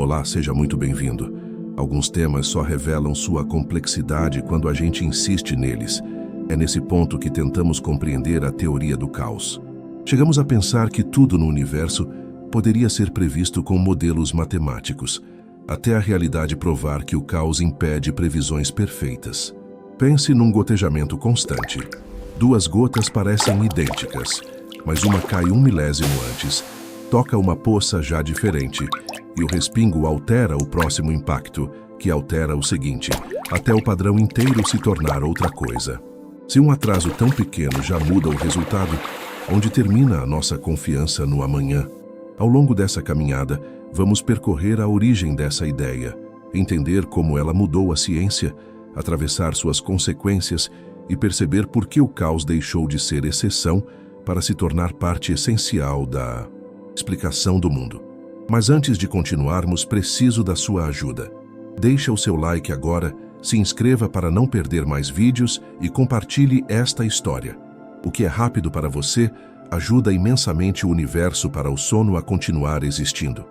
Olá, seja muito bem-vindo. Alguns temas só revelam sua complexidade quando a gente insiste neles. É nesse ponto que tentamos compreender a teoria do caos. Chegamos a pensar que tudo no universo poderia ser previsto com modelos matemáticos, até a realidade provar que o caos impede previsões perfeitas. Pense num gotejamento constante. Duas gotas parecem idênticas, mas uma cai 1 milésimo antes, toca uma poça já diferente, e o respingo altera o próximo impacto, que altera o seguinte, até o padrão inteiro se tornar outra coisa. Se um atraso tão pequeno já muda o resultado, onde termina a nossa confiança no amanhã? Ao longo dessa caminhada, vamos percorrer a origem dessa ideia, entender como ela mudou a ciência, atravessar suas consequências e perceber por que o caos deixou de ser exceção para se tornar parte essencial da explicação do mundo. Mas antes de continuarmos, preciso da sua ajuda. Deixa o seu like agora, se inscreva para não perder mais vídeos e compartilhe esta história. O que é rápido para você ajuda imensamente o universo para o sono a continuar existindo.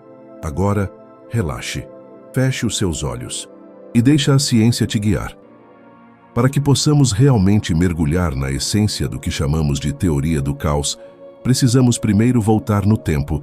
Agora, relaxe, feche os seus olhos e deixe a ciência te guiar. Para que possamos realmente mergulhar na essência do que chamamos de teoria do caos, precisamos primeiro voltar no tempo,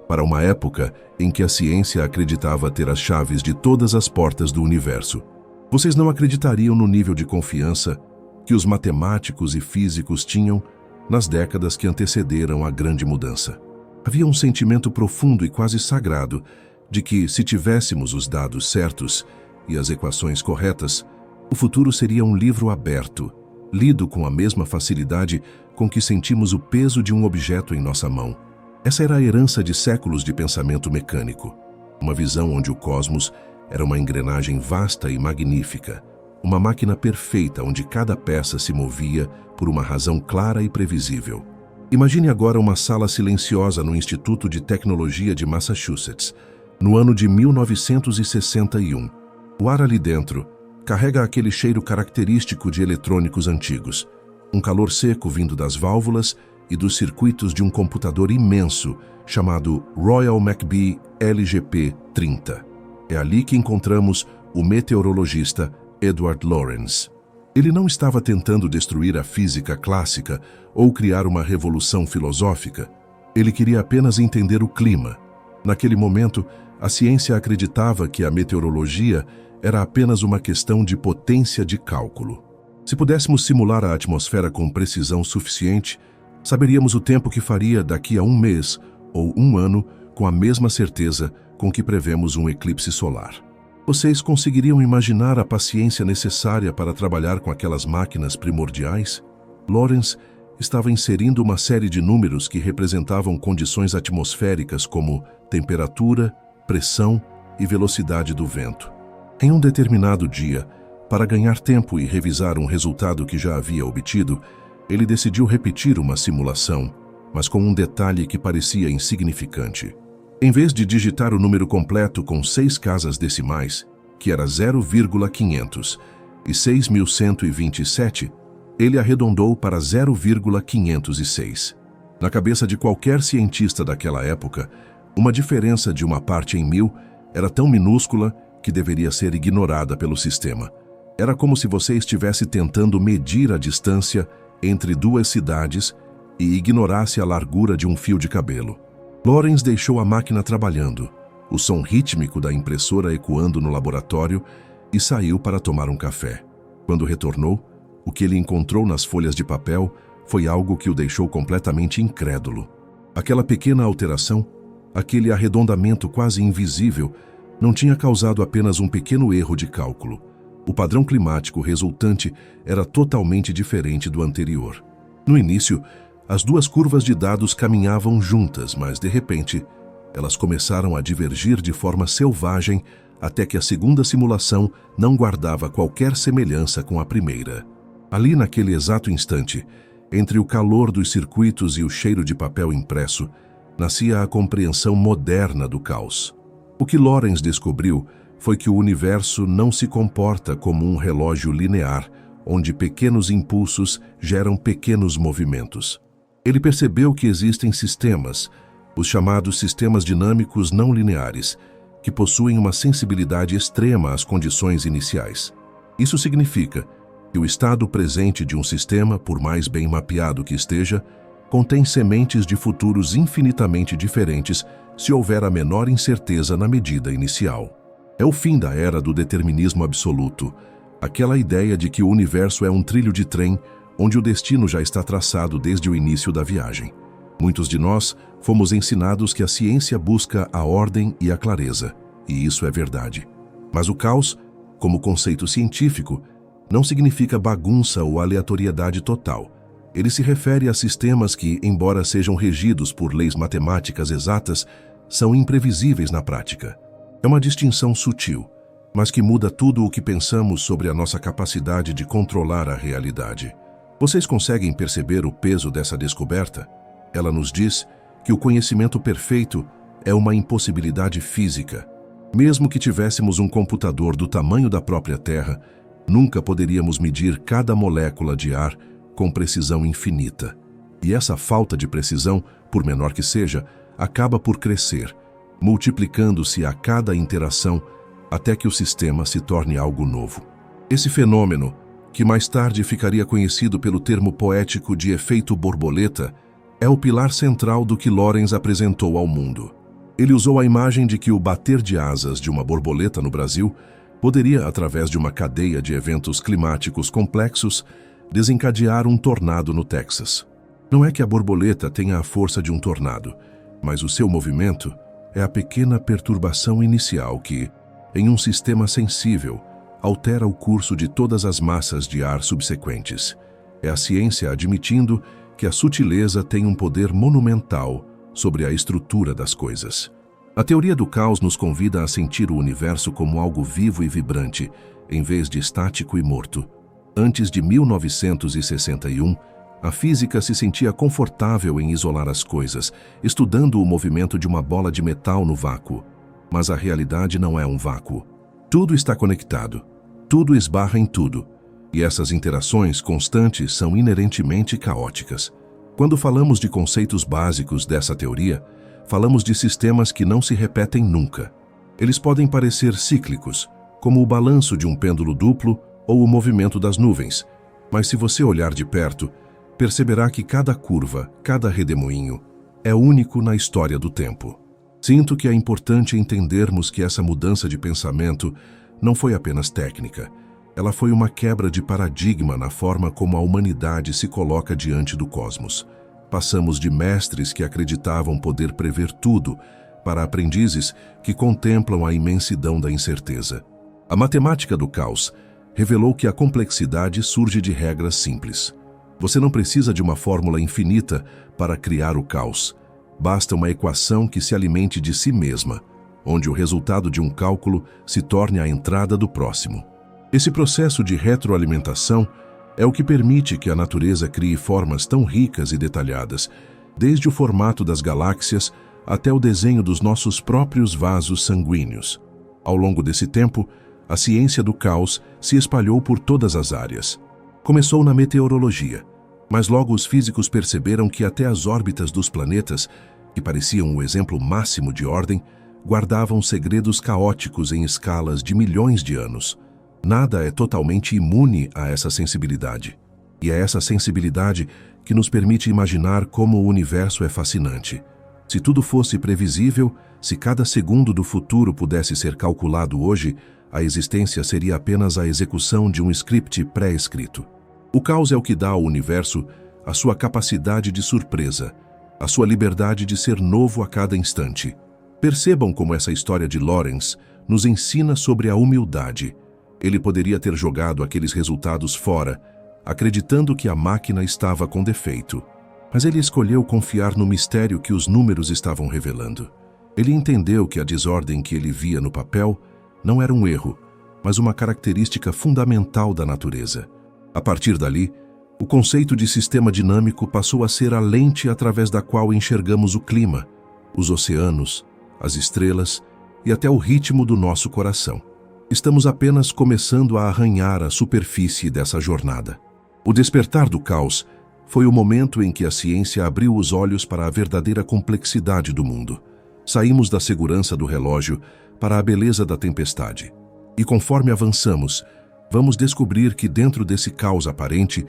para uma época em que a ciência acreditava ter as chaves de todas as portas do universo. Vocês não acreditariam no nível de confiança que os matemáticos e físicos tinham nas décadas que antecederam a grande mudança. Havia um sentimento profundo e quase sagrado de que, se tivéssemos os dados certos e as equações corretas, o futuro seria um livro aberto, lido com a mesma facilidade com que sentimos o peso de um objeto em nossa mão. Essa era a herança de séculos de pensamento mecânico, uma visão onde o cosmos era uma engrenagem vasta e magnífica, uma máquina perfeita onde cada peça se movia por uma razão clara e previsível. Imagine agora uma sala silenciosa no Instituto de Tecnologia de Massachusetts, no ano de 1961. O ar ali dentro carrega aquele cheiro característico de eletrônicos antigos, um calor seco vindo das válvulas e dos circuitos de um computador imenso chamado Royal McBee LGP-30. É ali que encontramos o meteorologista Edward Lorenz. Ele não estava tentando destruir a física clássica ou criar uma revolução filosófica. Ele queria apenas entender o clima. Naquele momento, a ciência acreditava que a meteorologia era apenas uma questão de potência de cálculo. Se pudéssemos simular a atmosfera com precisão suficiente, saberíamos o tempo que faria daqui a 1 mês ou 1 ano com a mesma certeza com que prevemos um eclipse solar. Vocês conseguiriam imaginar a paciência necessária para trabalhar com aquelas máquinas primordiais? Lorenz estava inserindo uma série de números que representavam condições atmosféricas como temperatura, pressão e velocidade do vento. Em um determinado dia, para ganhar tempo e revisar um resultado que já havia obtido, ele decidiu repetir uma simulação, mas com um detalhe que parecia insignificante. Em vez de digitar o número completo com 6 casas decimais, que era 0,500 e 6.127, ele arredondou para 0,506. Na cabeça de qualquer cientista daquela época, uma diferença de uma parte em 1000 era tão minúscula que deveria ser ignorada pelo sistema. Era como se você estivesse tentando medir a distância entre 2 cidades e ignorasse a largura de um fio de cabelo. Lorenz deixou a máquina trabalhando, o som rítmico da impressora ecoando no laboratório, e saiu para tomar um café. Quando retornou, o que ele encontrou nas folhas de papel foi algo que o deixou completamente incrédulo. Aquela pequena alteração, aquele arredondamento quase invisível, não tinha causado apenas um pequeno erro de cálculo. O padrão climático resultante era totalmente diferente do anterior. No início, as 2 curvas de dados caminhavam juntas, mas, de repente, elas começaram a divergir de forma selvagem até que a segunda simulação não guardava qualquer semelhança com a primeira. Ali, naquele exato instante, entre o calor dos circuitos e o cheiro de papel impresso, nascia a compreensão moderna do caos. O que Lorenz descobriu foi que o universo não se comporta como um relógio linear, onde pequenos impulsos geram pequenos movimentos. Ele percebeu que existem sistemas, os chamados sistemas dinâmicos não lineares, que possuem uma sensibilidade extrema às condições iniciais. Isso significa que o estado presente de um sistema, por mais bem mapeado que esteja, contém sementes de futuros infinitamente diferentes se houver a menor incerteza na medida inicial. É o fim da era do determinismo absoluto, aquela ideia de que o universo é um trilho de trem onde o destino já está traçado desde o início da viagem. Muitos de nós fomos ensinados que a ciência busca a ordem e a clareza, e isso é verdade. Mas o caos, como conceito científico, não significa bagunça ou aleatoriedade total. Ele se refere a sistemas que, embora sejam regidos por leis matemáticas exatas, são imprevisíveis na prática. É uma distinção sutil, mas que muda tudo o que pensamos sobre a nossa capacidade de controlar a realidade. Vocês conseguem perceber o peso dessa descoberta? Ela nos diz que o conhecimento perfeito é uma impossibilidade física. Mesmo que tivéssemos um computador do tamanho da própria Terra, nunca poderíamos medir cada molécula de ar com precisão infinita. E essa falta de precisão, por menor que seja, acaba por crescer, multiplicando-se a cada interação até que o sistema se torne algo novo. Esse fenômeno, que mais tarde ficaria conhecido pelo termo poético de efeito borboleta, é o pilar central do que Lorenz apresentou ao mundo. Ele usou a imagem de que o bater de asas de uma borboleta no Brasil poderia, através de uma cadeia de eventos climáticos complexos, desencadear um tornado no Texas. Não é que a borboleta tenha a força de um tornado, mas o seu movimento é a pequena perturbação inicial que, em um sistema sensível, altera o curso de todas as massas de ar subsequentes. É a ciência admitindo que a sutileza tem um poder monumental sobre a estrutura das coisas. A teoria do caos nos convida a sentir o universo como algo vivo e vibrante, em vez de estático e morto. Antes de 1961, a física se sentia confortável em isolar as coisas, estudando o movimento de uma bola de metal no vácuo. Mas a realidade não é um vácuo. Tudo está conectado. Tudo esbarra em tudo. E essas interações constantes são inerentemente caóticas. Quando falamos de conceitos básicos dessa teoria, falamos de sistemas que não se repetem nunca. Eles podem parecer cíclicos, como o balanço de um pêndulo duplo ou o movimento das nuvens, mas se você olhar de perto, perceberá que cada curva, cada redemoinho, é único na história do tempo. Sinto que é importante entendermos que essa mudança de pensamento não foi apenas técnica. Ela foi uma quebra de paradigma na forma como a humanidade se coloca diante do cosmos. Passamos de mestres que acreditavam poder prever tudo para aprendizes que contemplam a imensidão da incerteza. A matemática do caos revelou que a complexidade surge de regras simples. Você não precisa de uma fórmula infinita para criar o caos. Basta uma equação que se alimente de si mesma, onde o resultado de um cálculo se torne a entrada do próximo. Esse processo de retroalimentação é o que permite que a natureza crie formas tão ricas e detalhadas, desde o formato das galáxias até o desenho dos nossos próprios vasos sanguíneos. Ao longo desse tempo, a ciência do caos se espalhou por todas as áreas. Começou na meteorologia, mas logo os físicos perceberam que até as órbitas dos planetas, que pareciam o exemplo máximo de ordem, guardavam segredos caóticos em escalas de milhões de anos. Nada é totalmente imune a essa sensibilidade. E é essa sensibilidade que nos permite imaginar como o universo é fascinante. Se tudo fosse previsível, se cada segundo do futuro pudesse ser calculado hoje, a existência seria apenas a execução de um script pré-escrito. O caos é o que dá ao universo a sua capacidade de surpresa, a sua liberdade de ser novo a cada instante. Percebam como essa história de Lorenz nos ensina sobre a humildade. Ele poderia ter jogado aqueles resultados fora, acreditando que a máquina estava com defeito. Mas ele escolheu confiar no mistério que os números estavam revelando. Ele entendeu que a desordem que ele via no papel não era um erro, mas uma característica fundamental da natureza. A partir dali, o conceito de sistema dinâmico passou a ser a lente através da qual enxergamos o clima, os oceanos, as estrelas e até o ritmo do nosso coração. Estamos apenas começando a arranhar a superfície dessa jornada. O despertar do caos foi o momento em que a ciência abriu os olhos para a verdadeira complexidade do mundo. Saímos da segurança do relógio para a beleza da tempestade. E conforme avançamos, vamos descobrir que dentro desse caos aparente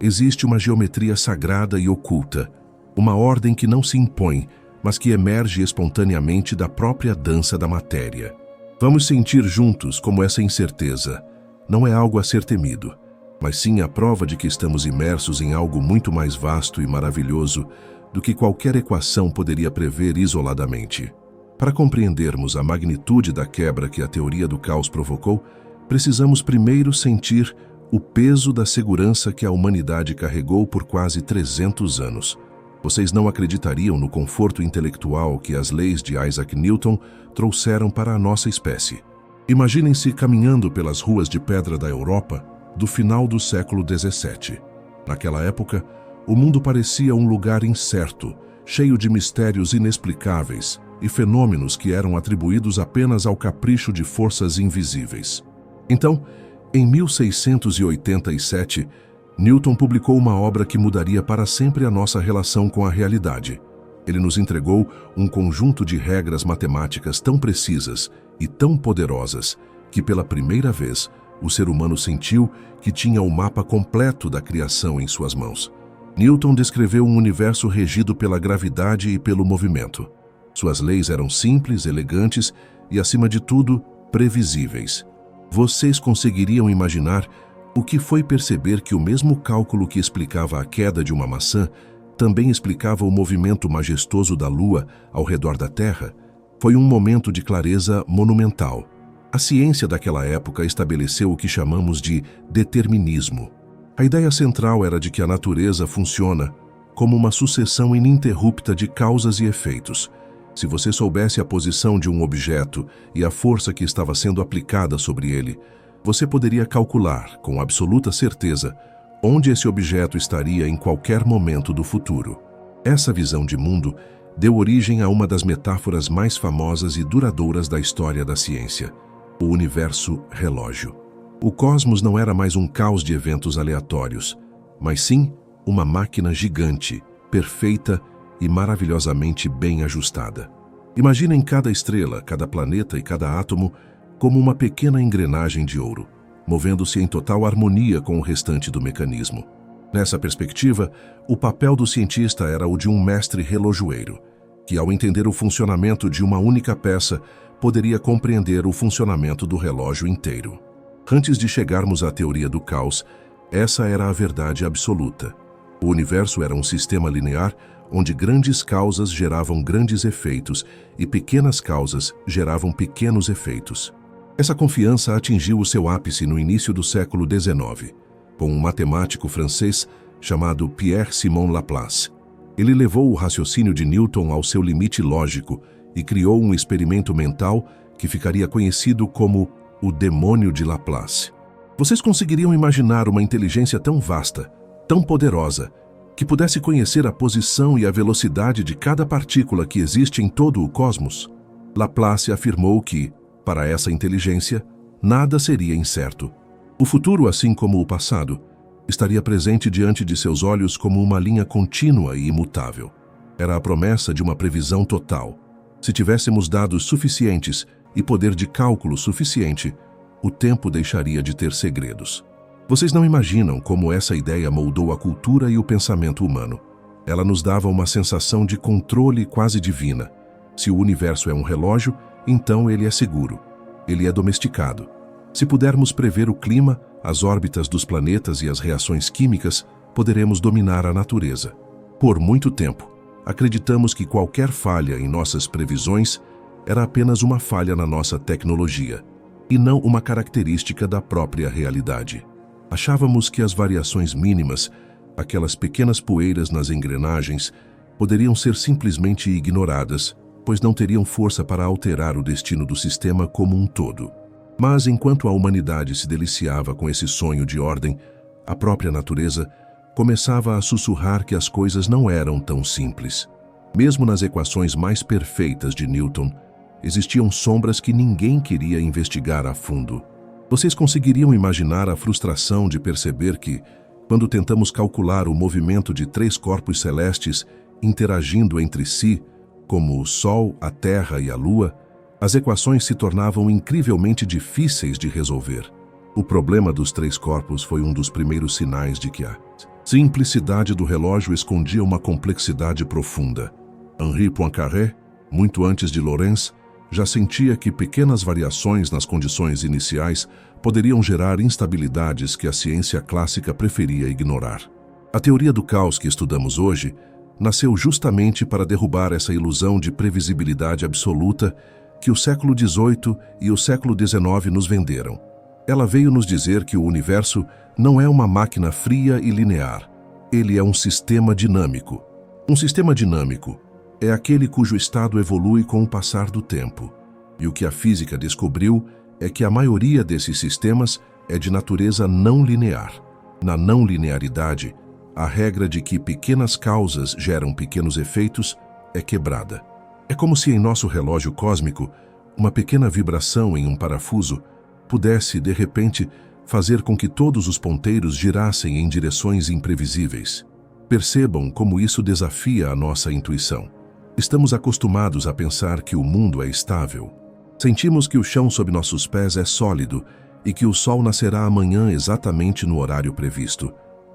existe uma geometria sagrada e oculta, uma ordem que não se impõe, mas que emerge espontaneamente da própria dança da matéria. Vamos sentir juntos como essa incerteza não é algo a ser temido, mas sim a prova de que estamos imersos em algo muito mais vasto e maravilhoso do que qualquer equação poderia prever isoladamente. Para compreendermos a magnitude da quebra que a teoria do caos provocou, precisamos primeiro sentir o peso da segurança que a humanidade carregou por quase 300 anos. Vocês não acreditariam no conforto intelectual que as leis de Isaac Newton trouxeram para a nossa espécie. Imaginem-se caminhando pelas ruas de pedra da Europa do final do século XVII. Naquela época, o mundo parecia um lugar incerto, cheio de mistérios inexplicáveis e fenômenos que eram atribuídos apenas ao capricho de forças invisíveis. Então, em 1687, Newton publicou uma obra que mudaria para sempre a nossa relação com a realidade. Ele nos entregou um conjunto de regras matemáticas tão precisas e tão poderosas que, pela primeira vez, o ser humano sentiu que tinha o mapa completo da criação em suas mãos. Newton descreveu um universo regido pela gravidade e pelo movimento. Suas leis eram simples, elegantes e, acima de tudo, previsíveis. Vocês conseguiriam imaginar o que foi perceber que o mesmo cálculo que explicava a queda de uma maçã também explicava o movimento majestoso da Lua ao redor da Terra? Foi um momento de clareza monumental. A ciência daquela época estabeleceu o que chamamos de determinismo. A ideia central era de que a natureza funciona como uma sucessão ininterrupta de causas e efeitos. Se você soubesse a posição de um objeto e a força que estava sendo aplicada sobre ele, você poderia calcular, com absoluta certeza, onde esse objeto estaria em qualquer momento do futuro. Essa visão de mundo deu origem a uma das metáforas mais famosas e duradouras da história da ciência: o universo relógio. O cosmos não era mais um caos de eventos aleatórios, mas sim uma máquina gigante, perfeita e maravilhosamente bem ajustada. Imaginem cada estrela, cada planeta e cada átomo como uma pequena engrenagem de ouro, movendo-se em total harmonia com o restante do mecanismo. Nessa perspectiva, o papel do cientista era o de um mestre relojoeiro, que, ao entender o funcionamento de uma única peça, poderia compreender o funcionamento do relógio inteiro. Antes de chegarmos à teoria do caos, essa era a verdade absoluta. O universo era um sistema linear onde grandes causas geravam grandes efeitos e pequenas causas geravam pequenos efeitos. Essa confiança atingiu o seu ápice no início do século XIX, com um matemático francês chamado Pierre-Simon Laplace. Ele levou o raciocínio de Newton ao seu limite lógico e criou um experimento mental que ficaria conhecido como o demônio de Laplace. Vocês conseguiriam imaginar uma inteligência tão vasta, tão poderosa, que pudesse conhecer a posição e a velocidade de cada partícula que existe em todo o cosmos? Laplace afirmou que, para essa inteligência, nada seria incerto. O futuro, assim como o passado, estaria presente diante de seus olhos como uma linha contínua e imutável. Era a promessa de uma previsão total. Se tivéssemos dados suficientes e poder de cálculo suficiente, o tempo deixaria de ter segredos. Vocês não imaginam como essa ideia moldou a cultura e o pensamento humano. Ela nos dava uma sensação de controle quase divina. Se o universo é um relógio, então ele é seguro. Ele é domesticado. Se pudermos prever o clima, as órbitas dos planetas e as reações químicas, poderemos dominar a natureza. Por muito tempo, acreditamos que qualquer falha em nossas previsões era apenas uma falha na nossa tecnologia, e não uma característica da própria realidade. Achávamos que as variações mínimas, aquelas pequenas poeiras nas engrenagens, poderiam ser simplesmente ignoradas, pois não teriam força para alterar o destino do sistema como um todo. Mas enquanto a humanidade se deliciava com esse sonho de ordem, a própria natureza começava a sussurrar que as coisas não eram tão simples. Mesmo nas equações mais perfeitas de Newton, existiam sombras que ninguém queria investigar a fundo. Vocês conseguiriam imaginar a frustração de perceber que, quando tentamos calcular o movimento de 3 corpos celestes interagindo entre si, como o Sol, a Terra e a Lua, as equações se tornavam incrivelmente difíceis de resolver. O problema dos três corpos foi um dos primeiros sinais de que a simplicidade do relógio escondia uma complexidade profunda. Henri Poincaré, muito antes de Lorentz, já sentia que pequenas variações nas condições iniciais poderiam gerar instabilidades que a ciência clássica preferia ignorar. A teoria do caos que estudamos hoje nasceu justamente para derrubar essa ilusão de previsibilidade absoluta que o século XVIII e o século XIX nos venderam. Ela veio nos dizer que o universo não é uma máquina fria e linear. Ele é um sistema dinâmico. Um sistema dinâmico é aquele cujo estado evolui com o passar do tempo. E o que a física descobriu é que a maioria desses sistemas é de natureza não linear. Na não linearidade, a regra de que pequenas causas geram pequenos efeitos é quebrada. É como se em nosso relógio cósmico, uma pequena vibração em um parafuso pudesse, de repente, fazer com que todos os ponteiros girassem em direções imprevisíveis. Percebam como isso desafia a nossa intuição. Estamos acostumados a pensar que o mundo é estável. Sentimos que o chão sob nossos pés é sólido e que o sol nascerá amanhã exatamente no horário previsto.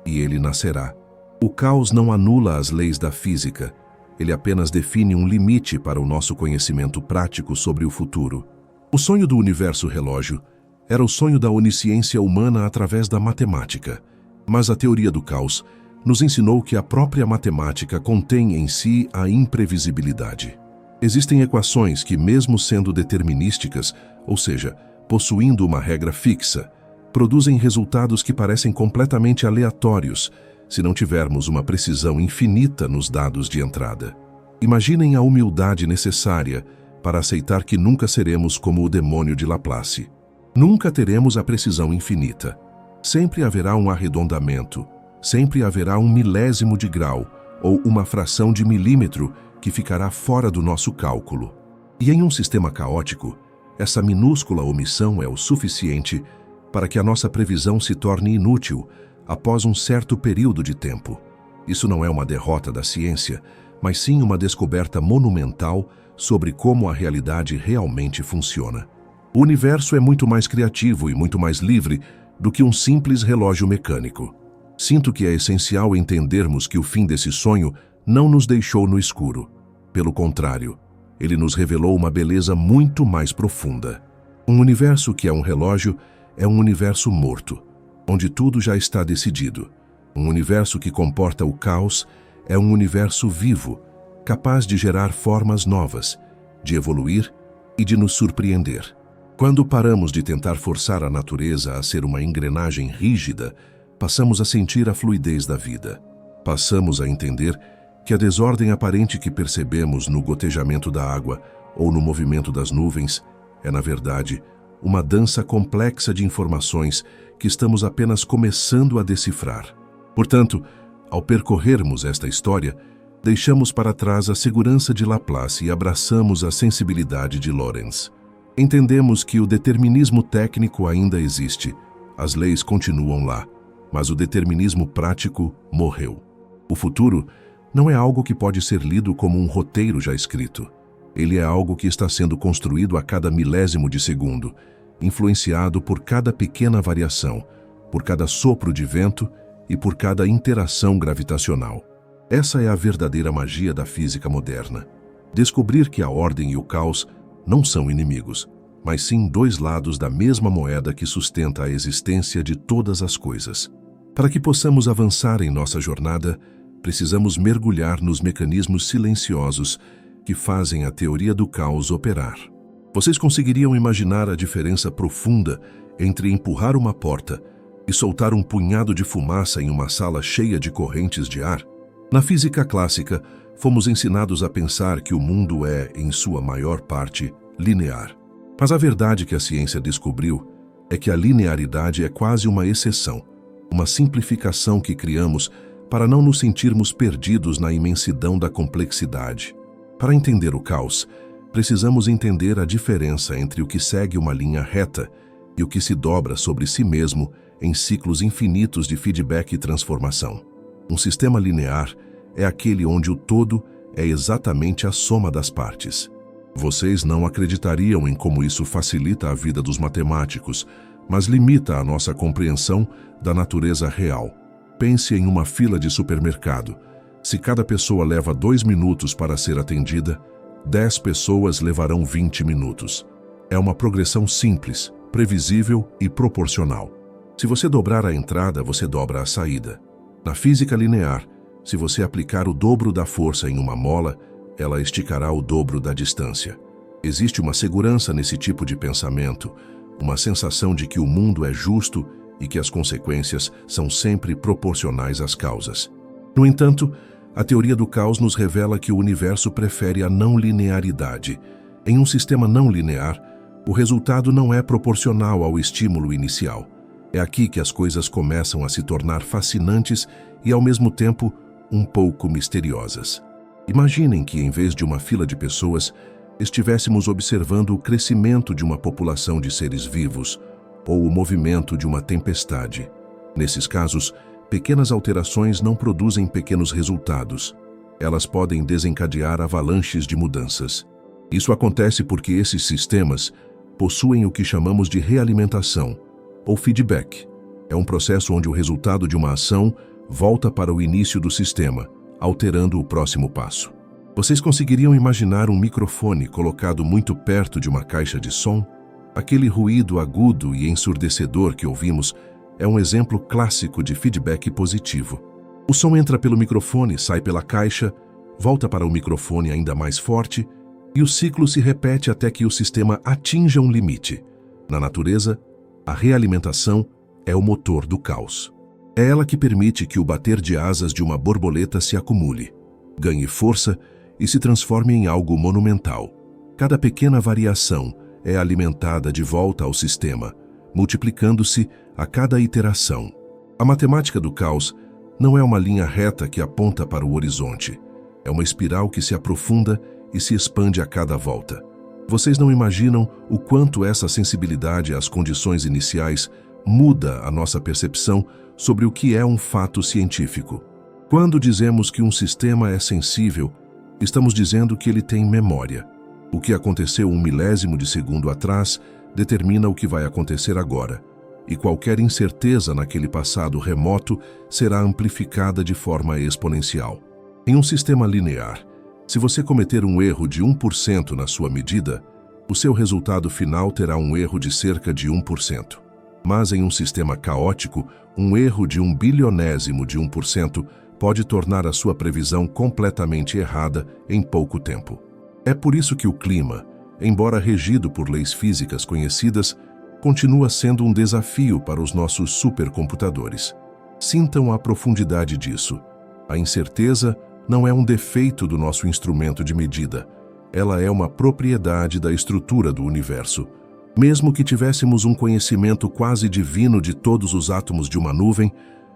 E ele nascerá. O caos não anula as leis da física. Ele apenas define um limite para o nosso conhecimento prático sobre o futuro. O sonho do universo relógio era o sonho da onisciência humana através da matemática. Mas a teoria do caos nos ensinou que a própria matemática contém em si a imprevisibilidade. Existem equações que, mesmo sendo determinísticas, ou seja, possuindo uma regra fixa, produzem resultados que parecem completamente aleatórios se não tivermos uma precisão infinita nos dados de entrada. Imaginem a humildade necessária para aceitar que nunca seremos como o demônio de Laplace. Nunca teremos a precisão infinita. Sempre haverá um arredondamento, sempre haverá um milésimo de grau ou uma fração de milímetro que ficará fora do nosso cálculo. E em um sistema caótico, essa minúscula omissão é o suficiente para que a nossa previsão se torne inútil após um certo período de tempo. Isso não é uma derrota da ciência, mas sim uma descoberta monumental sobre como a realidade realmente funciona. O universo é muito mais criativo e muito mais livre do que um simples relógio mecânico. Sinto que é essencial entendermos que o fim desse sonho não nos deixou no escuro. Pelo contrário, ele nos revelou uma beleza muito mais profunda. Um universo que é um relógio é um universo morto, onde tudo já está decidido. Um universo que comporta o caos é um universo vivo, capaz de gerar formas novas, de evoluir e de nos surpreender. Quando paramos de tentar forçar a natureza a ser uma engrenagem rígida, passamos a sentir a fluidez da vida. Passamos a entender que a desordem aparente que percebemos no gotejamento da água ou no movimento das nuvens é, na verdade, uma dança complexa de informações que estamos apenas começando a decifrar. Portanto, ao percorrermos esta história, deixamos para trás a segurança de Laplace e abraçamos a sensibilidade de Lorentz. Entendemos que o determinismo técnico ainda existe, as leis continuam lá, mas o determinismo prático morreu. O futuro não é algo que pode ser lido como um roteiro já escrito. Ele é algo que está sendo construído a cada milésimo de segundo, influenciado por cada pequena variação, por cada sopro de vento e por cada interação gravitacional. Essa é a verdadeira magia da física moderna. Descobrir que a ordem e o caos não são inimigos, mas sim dois lados da mesma moeda que sustenta a existência de todas as coisas. Para que possamos avançar em nossa jornada, precisamos mergulhar nos mecanismos silenciosos que fazem a teoria do caos operar. Vocês conseguiriam imaginar a diferença profunda entre empurrar uma porta e soltar um punhado de fumaça em uma sala cheia de correntes de ar? Na física clássica, fomos ensinados a pensar que o mundo é, em sua maior parte, linear. Mas a verdade que a ciência descobriu é que a linearidade é quase uma exceção, uma simplificação que criamos para não nos sentirmos perdidos na imensidão da complexidade. Para entender o caos, precisamos entender a diferença entre o que segue uma linha reta e o que se dobra sobre si mesmo em ciclos infinitos de feedback e transformação. Um sistema linear é aquele onde o todo é exatamente a soma das partes. Vocês não acreditariam em como isso facilita a vida dos matemáticos, mas limita a nossa compreensão da natureza real. Pense em uma fila de supermercado. Se cada pessoa leva 2 minutos para ser atendida, 10 pessoas levarão 20 minutos. É uma progressão simples, previsível e proporcional. Se você dobrar a entrada, você dobra a saída. Na física linear, se você aplicar o dobro da força em uma mola, ela esticará o dobro da distância. Existe uma segurança nesse tipo de pensamento, uma sensação de que o mundo é justo e que as consequências são sempre proporcionais às causas. No entanto, a teoria do caos nos revela que o universo prefere a não linearidade. Em um sistema não linear, o resultado não é proporcional ao estímulo inicial. É aqui que as coisas começam a se tornar fascinantes e, ao mesmo tempo, um pouco misteriosas. Imaginem que, em vez de uma fila de pessoas, estivéssemos observando o crescimento de uma população de seres vivos ou o movimento de uma tempestade. Nesses casos, pequenas alterações não produzem pequenos resultados. Elas podem desencadear avalanches de mudanças. Isso acontece porque esses sistemas possuem o que chamamos de realimentação, ou feedback. É um processo onde o resultado de uma ação volta para o início do sistema, alterando o próximo passo. Vocês conseguiriam imaginar um microfone colocado muito perto de uma caixa de som? Aquele ruído agudo e ensurdecedor que ouvimos é um exemplo clássico de feedback positivo. O som entra pelo microfone, sai pela caixa, volta para o microfone ainda mais forte, e o ciclo se repete até que o sistema atinja um limite. Na natureza, a realimentação é o motor do caos. É ela que permite que o bater de asas de uma borboleta se acumule, ganhe força e se transforme em algo monumental. Cada pequena variação é alimentada de volta ao sistema, multiplicando-se a cada iteração. A matemática do caos não é uma linha reta que aponta para o horizonte. É uma espiral que se aprofunda e se expande a cada volta. Vocês não imaginam o quanto essa sensibilidade às condições iniciais muda a nossa percepção sobre o que é um fato científico. Quando dizemos que um sistema é sensível, estamos dizendo que ele tem memória. O que aconteceu 1 milésimo de segundo atrás determina o que vai acontecer agora, e qualquer incerteza naquele passado remoto será amplificada de forma exponencial. Em um sistema linear, se você cometer um erro de 1% na sua medida, o seu resultado final terá um erro de cerca de 1%. Mas em um sistema caótico, um erro de 1 bilionésimo de 1% pode tornar a sua previsão completamente errada em pouco tempo. É por isso que o clima, embora regido por leis físicas conhecidas, continua sendo um desafio para os nossos supercomputadores. Sintam a profundidade disso. A incerteza não é um defeito do nosso instrumento de medida. Ela é uma propriedade da estrutura do universo. Mesmo que tivéssemos um conhecimento quase divino de todos os átomos de uma nuvem,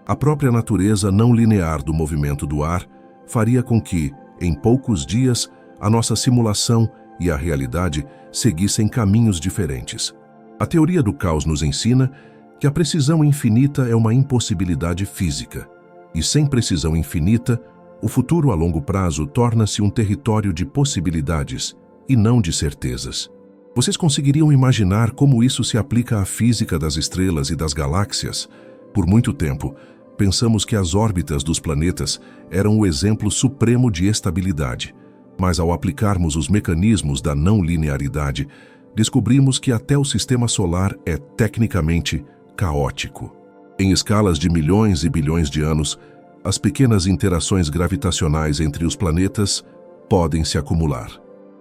a própria natureza não linear do movimento do ar faria com que, em poucos dias, a nossa simulação e a realidade seguissem caminhos diferentes. A teoria do caos nos ensina que a precisão infinita é uma impossibilidade física, e sem precisão infinita, o futuro a longo prazo torna-se um território de possibilidades e não de certezas. Vocês conseguiriam imaginar como isso se aplica à física das estrelas e das galáxias? Por muito tempo, pensamos que as órbitas dos planetas eram o exemplo supremo de estabilidade, mas ao aplicarmos os mecanismos da não linearidade, descobrimos que até o sistema solar é tecnicamente caótico. Em escalas de milhões e bilhões de anos, as pequenas interações gravitacionais entre os planetas podem se acumular.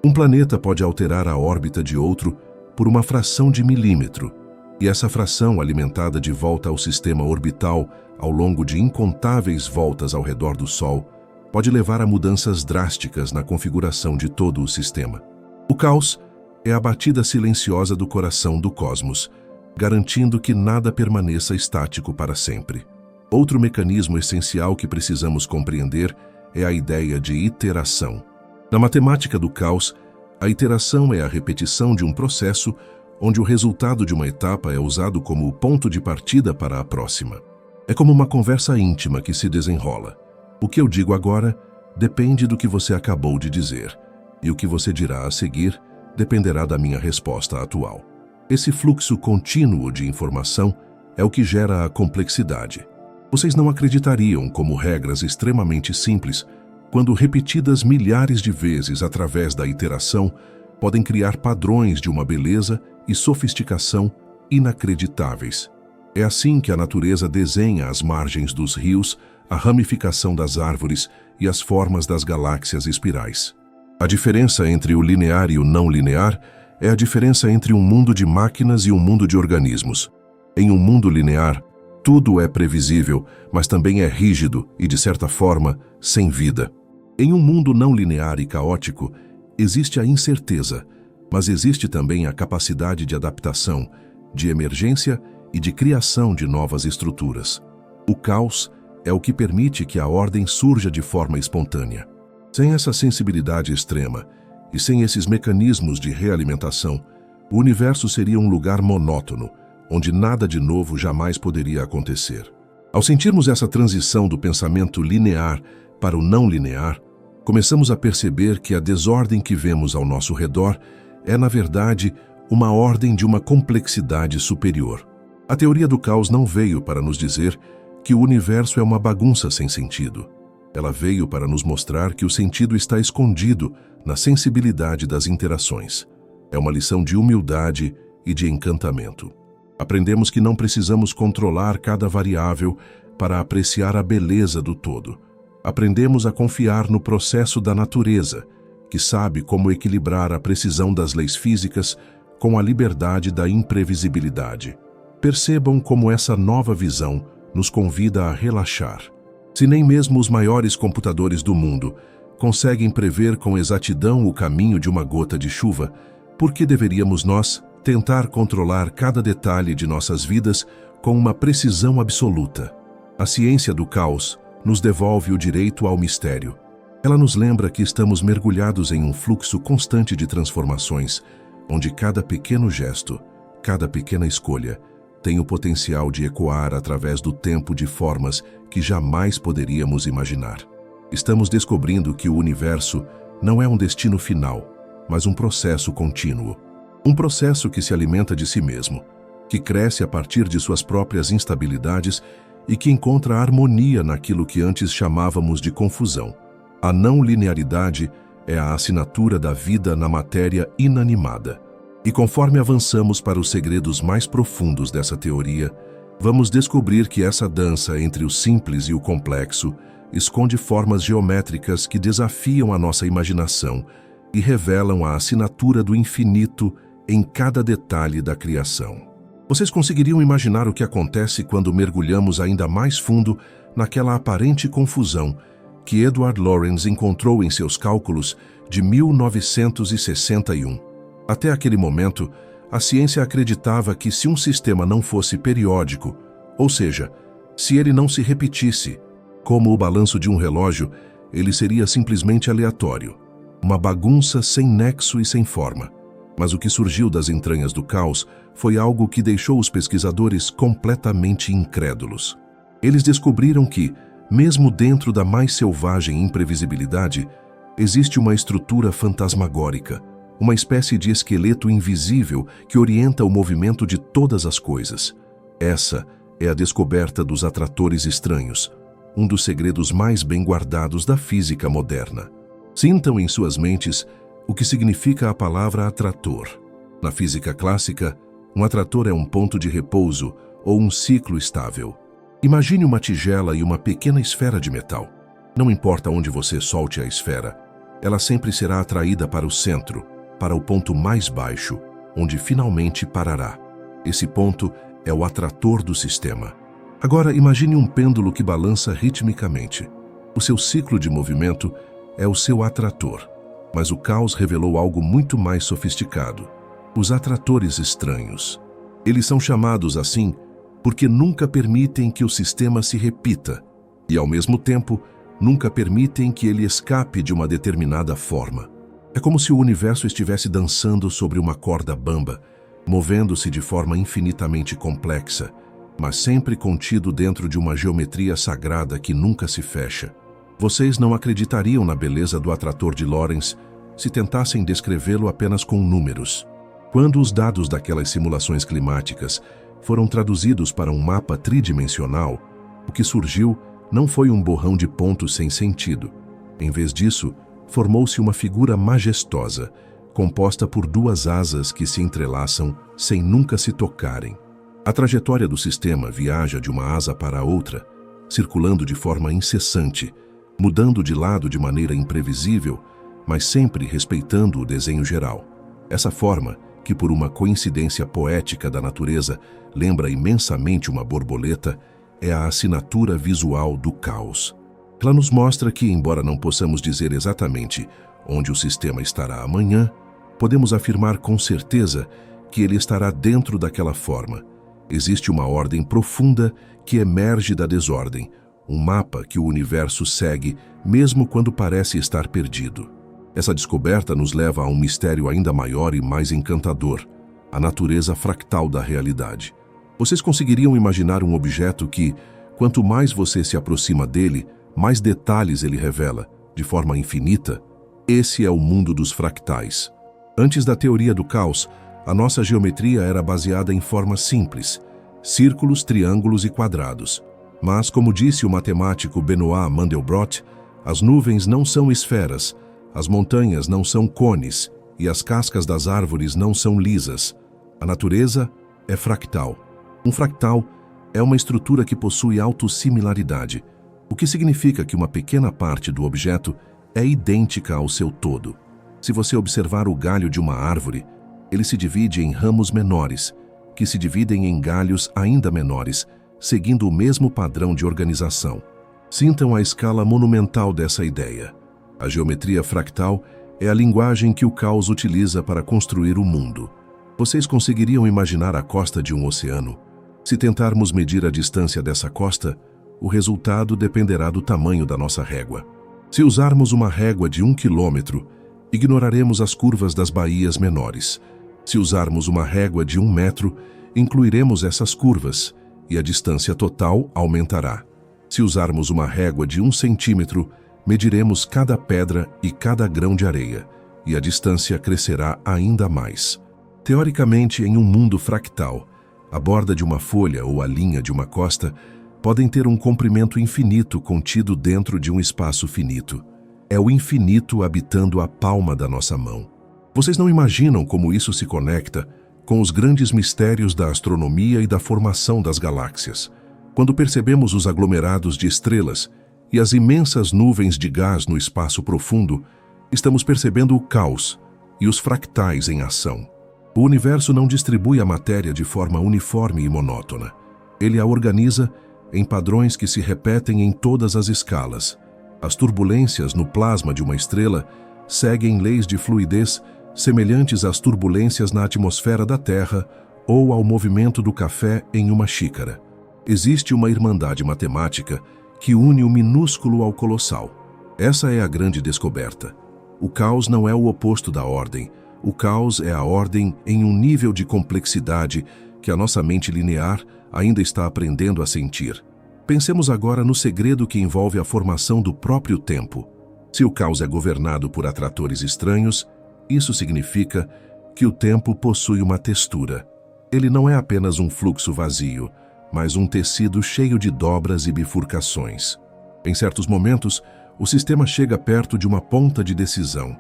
Um planeta pode alterar a órbita de outro por uma fração de milímetro, e essa fração, alimentada de volta ao sistema orbital ao longo de incontáveis voltas ao redor do Sol, pode levar a mudanças drásticas na configuração de todo o sistema. O caos é a batida silenciosa do coração do cosmos, garantindo que nada permaneça estático para sempre. Outro mecanismo essencial que precisamos compreender é a ideia de iteração. Na matemática do caos, a iteração é a repetição de um processo onde o resultado de uma etapa é usado como o ponto de partida para a próxima. É como uma conversa íntima que se desenrola. O que eu digo agora depende do que você acabou de dizer, e o que você dirá a seguir dependerá da minha resposta atual. Esse fluxo contínuo de informação é o que gera a complexidade. Vocês não acreditariam como regras extremamente simples, quando repetidas milhares de vezes através da iteração, podem criar padrões de uma beleza e sofisticação inacreditáveis. É assim que a natureza desenha as margens dos rios, a ramificação das árvores e as formas das galáxias espirais. A diferença entre o linear e o não linear é a diferença entre um mundo de máquinas e um mundo de organismos. Em um mundo linear, tudo é previsível, mas também é rígido e, de certa forma, sem vida. Em um mundo não linear e caótico, existe a incerteza, mas existe também a capacidade de adaptação, de emergência e de criação de novas estruturas. O caos é o que permite que a ordem surja de forma espontânea. Sem essa sensibilidade extrema e sem esses mecanismos de realimentação, o universo seria um lugar monótono, onde nada de novo jamais poderia acontecer. Ao sentirmos essa transição do pensamento linear para o não linear, começamos a perceber que a desordem que vemos ao nosso redor é, na verdade, uma ordem de uma complexidade superior. A teoria do caos não veio para nos dizer que o universo é uma bagunça sem sentido. Ela veio para nos mostrar que o sentido está escondido na sensibilidade das interações. É uma lição de humildade e de encantamento. Aprendemos que não precisamos controlar cada variável para apreciar a beleza do todo. Aprendemos a confiar no processo da natureza, que sabe como equilibrar a precisão das leis físicas com a liberdade da imprevisibilidade. Percebam como essa nova visão nos convida a relaxar. Se nem mesmo os maiores computadores do mundo conseguem prever com exatidão o caminho de uma gota de chuva, por que deveríamos nós tentar controlar cada detalhe de nossas vidas com uma precisão absoluta? A ciência do caos nos devolve o direito ao mistério. Ela nos lembra que estamos mergulhados em um fluxo constante de transformações, onde cada pequeno gesto, cada pequena escolha, tem o potencial de ecoar através do tempo de formas que jamais poderíamos imaginar. Estamos descobrindo que o universo não é um destino final, mas um processo contínuo. Um processo que se alimenta de si mesmo, que cresce a partir de suas próprias instabilidades e que encontra harmonia naquilo que antes chamávamos de confusão. A não linearidade é a assinatura da vida na matéria inanimada. E conforme avançamos para os segredos mais profundos dessa teoria, vamos descobrir que essa dança entre o simples e o complexo esconde formas geométricas que desafiam a nossa imaginação e revelam a assinatura do infinito em cada detalhe da criação. Vocês conseguiriam imaginar o que acontece quando mergulhamos ainda mais fundo naquela aparente confusão que Edward Lorenz encontrou em seus cálculos de 1961. Até aquele momento, a ciência acreditava que se um sistema não fosse periódico, ou seja, se ele não se repetisse, como o balanço de um relógio, ele seria simplesmente aleatório, uma bagunça sem nexo e sem forma. Mas o que surgiu das entranhas do caos foi algo que deixou os pesquisadores completamente incrédulos. Eles descobriram que, mesmo dentro da mais selvagem imprevisibilidade, existe uma estrutura fantasmagórica, uma espécie de esqueleto invisível que orienta o movimento de todas as coisas. Essa é a descoberta dos atratores estranhos, um dos segredos mais bem guardados da física moderna. Sintam em suas mentes o que significa a palavra atrator. Na física clássica, um atrator é um ponto de repouso ou um ciclo estável. Imagine uma tigela e uma pequena esfera de metal. Não importa onde você solte a esfera, ela sempre será atraída para o centro, para o ponto mais baixo, onde finalmente parará. Esse ponto é o atrator do sistema. Agora imagine um pêndulo que balança ritmicamente. O seu ciclo de movimento é o seu atrator. Mas o caos revelou algo muito mais sofisticado: os atratores estranhos. Eles são chamados assim porque nunca permitem que o sistema se repita e, ao mesmo tempo, nunca permitem que ele escape de uma determinada forma. É como se o universo estivesse dançando sobre uma corda bamba, movendo-se de forma infinitamente complexa, mas sempre contido dentro de uma geometria sagrada que nunca se fecha. Vocês não acreditariam na beleza do atrator de Lorentz se tentassem descrevê-lo apenas com números. Quando os dados daquelas simulações climáticas foram traduzidos para um mapa tridimensional, o que surgiu não foi um borrão de pontos sem sentido. Em vez disso, formou-se uma figura majestosa, composta por duas asas que se entrelaçam sem nunca se tocarem. A trajetória do sistema viaja de uma asa para a outra, circulando de forma incessante, mudando de lado de maneira imprevisível, mas sempre respeitando o desenho geral. Essa forma, que por uma coincidência poética da natureza lembra imensamente uma borboleta, é a assinatura visual do caos. Ela nos mostra que, embora não possamos dizer exatamente onde o sistema estará amanhã, podemos afirmar com certeza que ele estará dentro daquela forma. Existe uma ordem profunda que emerge da desordem, um mapa que o universo segue mesmo quando parece estar perdido. Essa descoberta nos leva a um mistério ainda maior e mais encantador, a natureza fractal da realidade. Vocês conseguiriam imaginar um objeto que, quanto mais você se aproxima dele, mais detalhes ele revela, de forma infinita? Esse é o mundo dos fractais. Antes da teoria do caos, a nossa geometria era baseada em formas simples, círculos, triângulos e quadrados. Mas, como disse o matemático Benoit Mandelbrot, as nuvens não são esferas, as montanhas não são cones e as cascas das árvores não são lisas. A natureza é fractal. Um fractal é uma estrutura que possui autossimilaridade, o que significa que uma pequena parte do objeto é idêntica ao seu todo. Se você observar o galho de uma árvore, ele se divide em ramos menores, que se dividem em galhos ainda menores, seguindo o mesmo padrão de organização. Sintam a escala monumental dessa ideia. A geometria fractal é a linguagem que o caos utiliza para construir o mundo. Vocês conseguiriam imaginar a costa de um oceano? Se tentarmos medir a distância dessa costa, o resultado dependerá do tamanho da nossa régua. Se usarmos uma régua de 1 quilômetro, ignoraremos as curvas das baías menores. Se usarmos uma régua de 1 metro, incluiremos essas curvas e a distância total aumentará. Se usarmos uma régua de 1 centímetro, mediremos cada pedra e cada grão de areia, e a distância crescerá ainda mais. Teoricamente, em um mundo fractal, a borda de uma folha ou a linha de uma costa podem ter um comprimento infinito contido dentro de um espaço finito. É o infinito habitando a palma da nossa mão. Vocês não imaginam como isso se conecta com os grandes mistérios da astronomia e da formação das galáxias. Quando percebemos os aglomerados de estrelas e as imensas nuvens de gás no espaço profundo, estamos percebendo o caos e os fractais em ação. O universo não distribui a matéria de forma uniforme e monótona. Ele a organiza em padrões que se repetem em todas as escalas. As turbulências no plasma de uma estrela seguem leis de fluidez semelhantes às turbulências na atmosfera da Terra ou ao movimento do café em uma xícara. Existe uma irmandade matemática que une o minúsculo ao colossal. Essa é a grande descoberta. O caos não é o oposto da ordem. O caos é a ordem em um nível de complexidade que a nossa mente linear ainda está aprendendo a sentir. Pensemos agora no segredo que envolve a formação do próprio tempo. Se o caos é governado por atratores estranhos, isso significa que o tempo possui uma textura. Ele não é apenas um fluxo vazio, mas um tecido cheio de dobras e bifurcações. Em certos momentos, o sistema chega perto de uma ponta de decisão,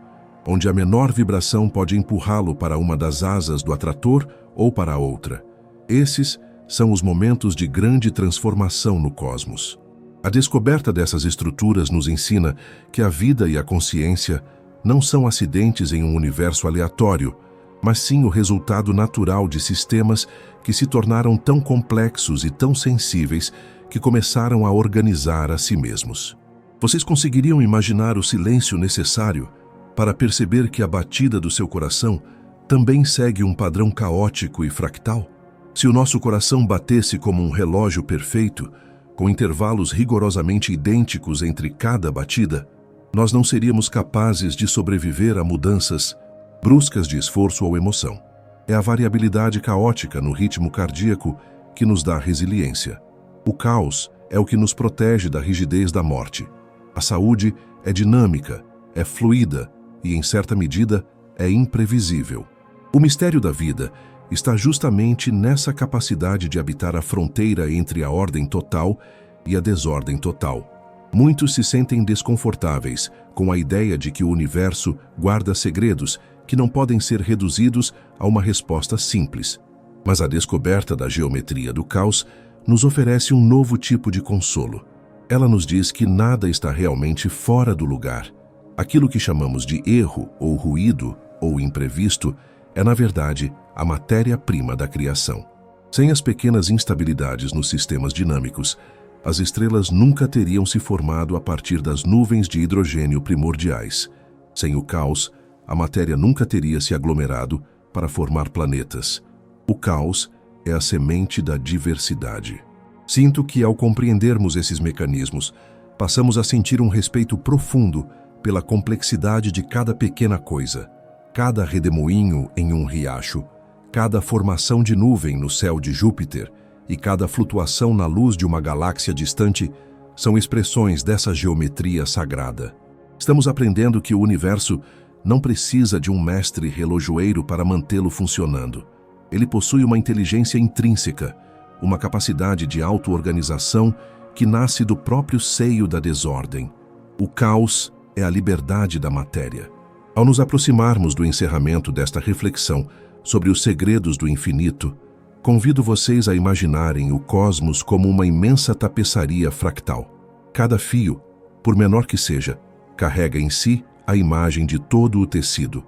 onde a menor vibração pode empurrá-lo para uma das asas do atrator ou para outra. Esses são os momentos de grande transformação no cosmos. A descoberta dessas estruturas nos ensina que a vida e a consciência não são acidentes em um universo aleatório, mas sim o resultado natural de sistemas que se tornaram tão complexos e tão sensíveis que começaram a organizar a si mesmos. Vocês conseguiriam imaginar o silêncio necessário para perceber que a batida do seu coração também segue um padrão caótico e fractal? Se o nosso coração batesse como um relógio perfeito, com intervalos rigorosamente idênticos entre cada batida, nós não seríamos capazes de sobreviver a mudanças bruscas de esforço ou emoção. É a variabilidade caótica no ritmo cardíaco que nos dá resiliência. O caos é o que nos protege da rigidez da morte. A saúde é dinâmica, é fluida e, em certa medida, é imprevisível. O mistério da vida está justamente nessa capacidade de habitar a fronteira entre a ordem total e a desordem total. Muitos se sentem desconfortáveis com a ideia de que o universo guarda segredos que não podem ser reduzidos a uma resposta simples. Mas a descoberta da geometria do caos nos oferece um novo tipo de consolo. Ela nos diz que nada está realmente fora do lugar. Aquilo que chamamos de erro ou ruído ou imprevisto é, na verdade, a matéria-prima da criação. Sem as pequenas instabilidades nos sistemas dinâmicos, as estrelas nunca teriam se formado a partir das nuvens de hidrogênio primordiais. Sem o caos, a matéria nunca teria se aglomerado para formar planetas. O caos é a semente da diversidade. Sinto que, ao compreendermos esses mecanismos, passamos a sentir um respeito profundo pela complexidade de cada pequena coisa. Cada redemoinho em um riacho, cada formação de nuvem no céu de Júpiter e cada flutuação na luz de uma galáxia distante são expressões dessa geometria sagrada. Estamos aprendendo que o universo não precisa de um mestre relojoeiro para mantê-lo funcionando. Ele possui uma inteligência intrínseca, uma capacidade de auto-organização que nasce do próprio seio da desordem. O caos é a liberdade da matéria. Ao nos aproximarmos do encerramento desta reflexão sobre os segredos do infinito, convido vocês a imaginarem o cosmos como uma imensa tapeçaria fractal. Cada fio, por menor que seja, carrega em si a imagem de todo o tecido.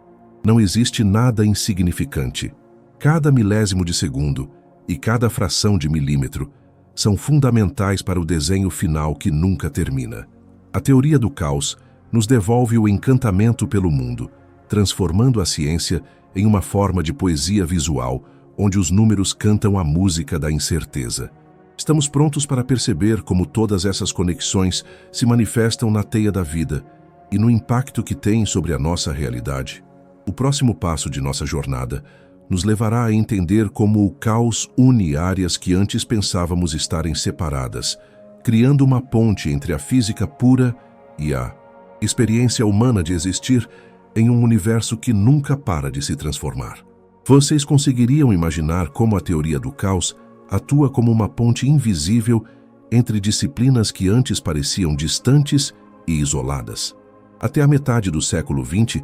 Não existe nada insignificante. Cada milésimo de segundo e cada fração de milímetro são fundamentais para o desenho final que nunca termina. A teoria do caos nos devolve o encantamento pelo mundo, transformando a ciência em uma forma de poesia visual, onde os números cantam a música da incerteza. Estamos prontos para perceber como todas essas conexões se manifestam na teia da vida e no impacto que têm sobre a nossa realidade. O próximo passo de nossa jornada nos levará a entender como o caos une áreas que antes pensávamos estarem separadas, criando uma ponte entre a física pura e a experiência humana de existir em um universo que nunca para de se transformar. Vocês conseguiriam imaginar como a teoria do caos atua como uma ponte invisível entre disciplinas que antes pareciam distantes e isoladas? Até a metade do século XX,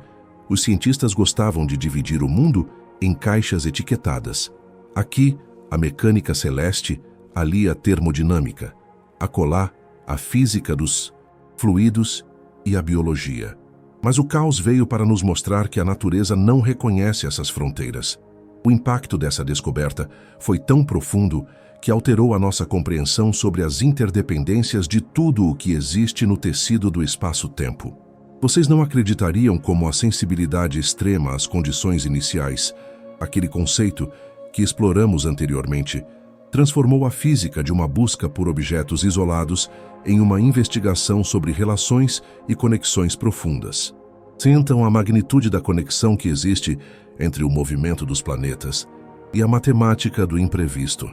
os cientistas gostavam de dividir o mundo em caixas etiquetadas. Aqui, a mecânica celeste, ali a termodinâmica, acolá, a física dos fluidos e a biologia. Mas o caos veio para nos mostrar que a natureza não reconhece essas fronteiras. O impacto dessa descoberta foi tão profundo que alterou a nossa compreensão sobre as interdependências de tudo o que existe no tecido do espaço-tempo. Vocês não acreditariam como a sensibilidade extrema às condições iniciais, aquele conceito que exploramos anteriormente, transformou a física de uma busca por objetos isolados em uma investigação sobre relações e conexões profundas. Sintam a magnitude da conexão que existe entre o movimento dos planetas e a matemática do imprevisto.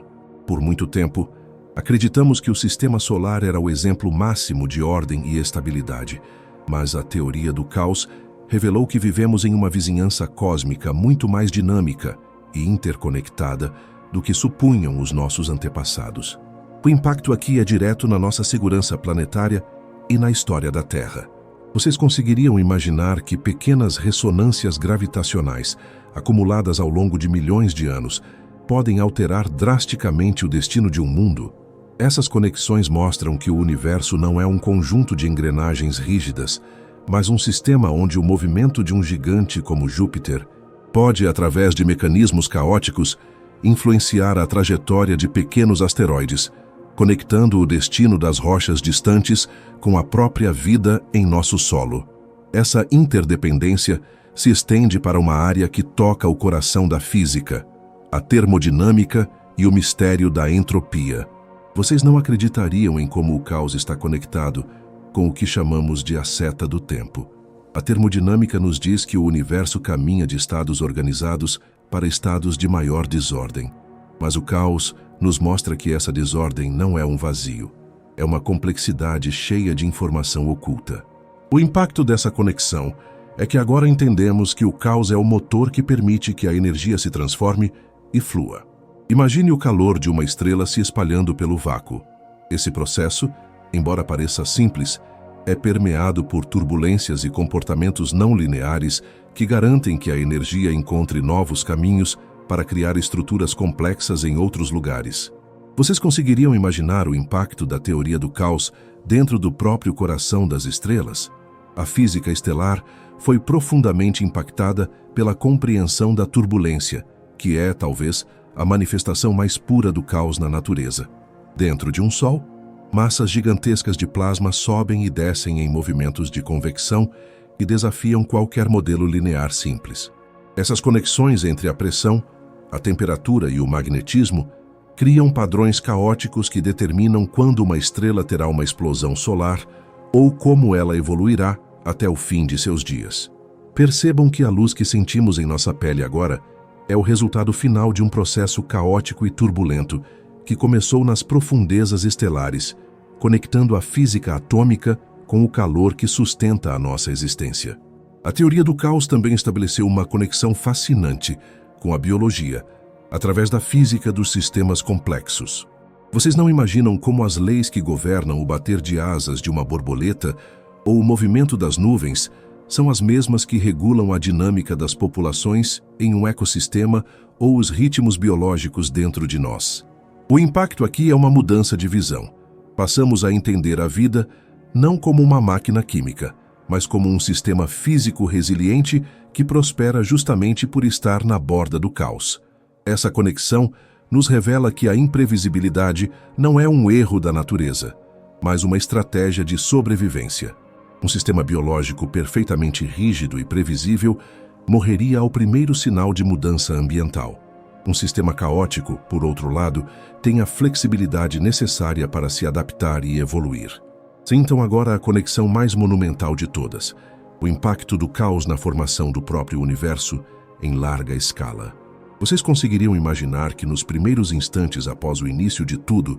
Por muito tempo, acreditamos que o sistema solar era o exemplo máximo de ordem e estabilidade, mas a teoria do caos revelou que vivemos em uma vizinhança cósmica muito mais dinâmica e interconectada do que supunham os nossos antepassados. O impacto aqui é direto na nossa segurança planetária e na história da Terra. Vocês conseguiriam imaginar que pequenas ressonâncias gravitacionais, acumuladas ao longo de milhões de anos, podem alterar drasticamente o destino de um mundo? Essas conexões mostram que o universo não é um conjunto de engrenagens rígidas, mas um sistema onde o movimento de um gigante como Júpiter pode, através de mecanismos caóticos, influenciar a trajetória de pequenos asteroides, conectando o destino das rochas distantes com a própria vida em nosso solo. Essa interdependência se estende para uma área que toca o coração da física, a termodinâmica e o mistério da entropia. Vocês não acreditariam em como o caos está conectado com o que chamamos de a seta do tempo. A termodinâmica nos diz que o universo caminha de estados organizados para estados de maior desordem. Mas o caos nos mostra que essa desordem não é um vazio. É uma complexidade cheia de informação oculta. O impacto dessa conexão é que agora entendemos que o caos é o motor que permite que a energia se transforme e flua. Imagine o calor de uma estrela se espalhando pelo vácuo. Esse processo, embora pareça simples, é permeado por turbulências e comportamentos não lineares que garantem que a energia encontre novos caminhos para criar estruturas complexas em outros lugares. Vocês conseguiriam imaginar o impacto da teoria do caos dentro do próprio coração das estrelas? A física estelar foi profundamente impactada pela compreensão da turbulência, que é, talvez, a manifestação mais pura do caos na natureza. Dentro de um Sol, massas gigantescas de plasma sobem e descem em movimentos de convecção que desafiam qualquer modelo linear simples. Essas conexões entre a pressão, a temperatura e o magnetismo criam padrões caóticos que determinam quando uma estrela terá uma explosão solar ou como ela evoluirá até o fim de seus dias. Percebam que a luz que sentimos em nossa pele agora é o resultado final de um processo caótico e turbulento que começou nas profundezas estelares, conectando a física atômica com o calor que sustenta a nossa existência. A teoria do caos também estabeleceu uma conexão fascinante com a biologia, através da física dos sistemas complexos. Vocês não imaginam como as leis que governam o bater de asas de uma borboleta ou o movimento das nuvens são as mesmas que regulam a dinâmica das populações em um ecossistema ou os ritmos biológicos dentro de nós. O impacto aqui é uma mudança de visão. Passamos a entender a vida não como uma máquina química, mas como um sistema físico resiliente que prospera justamente por estar na borda do caos. Essa conexão nos revela que a imprevisibilidade não é um erro da natureza, mas uma estratégia de sobrevivência. Um sistema biológico perfeitamente rígido e previsível morreria ao primeiro sinal de mudança ambiental. Um sistema caótico, por outro lado, tem a flexibilidade necessária para se adaptar e evoluir. Sintam agora a conexão mais monumental de todas, o impacto do caos na formação do próprio universo em larga escala. Vocês conseguiriam imaginar que nos primeiros instantes após o início de tudo,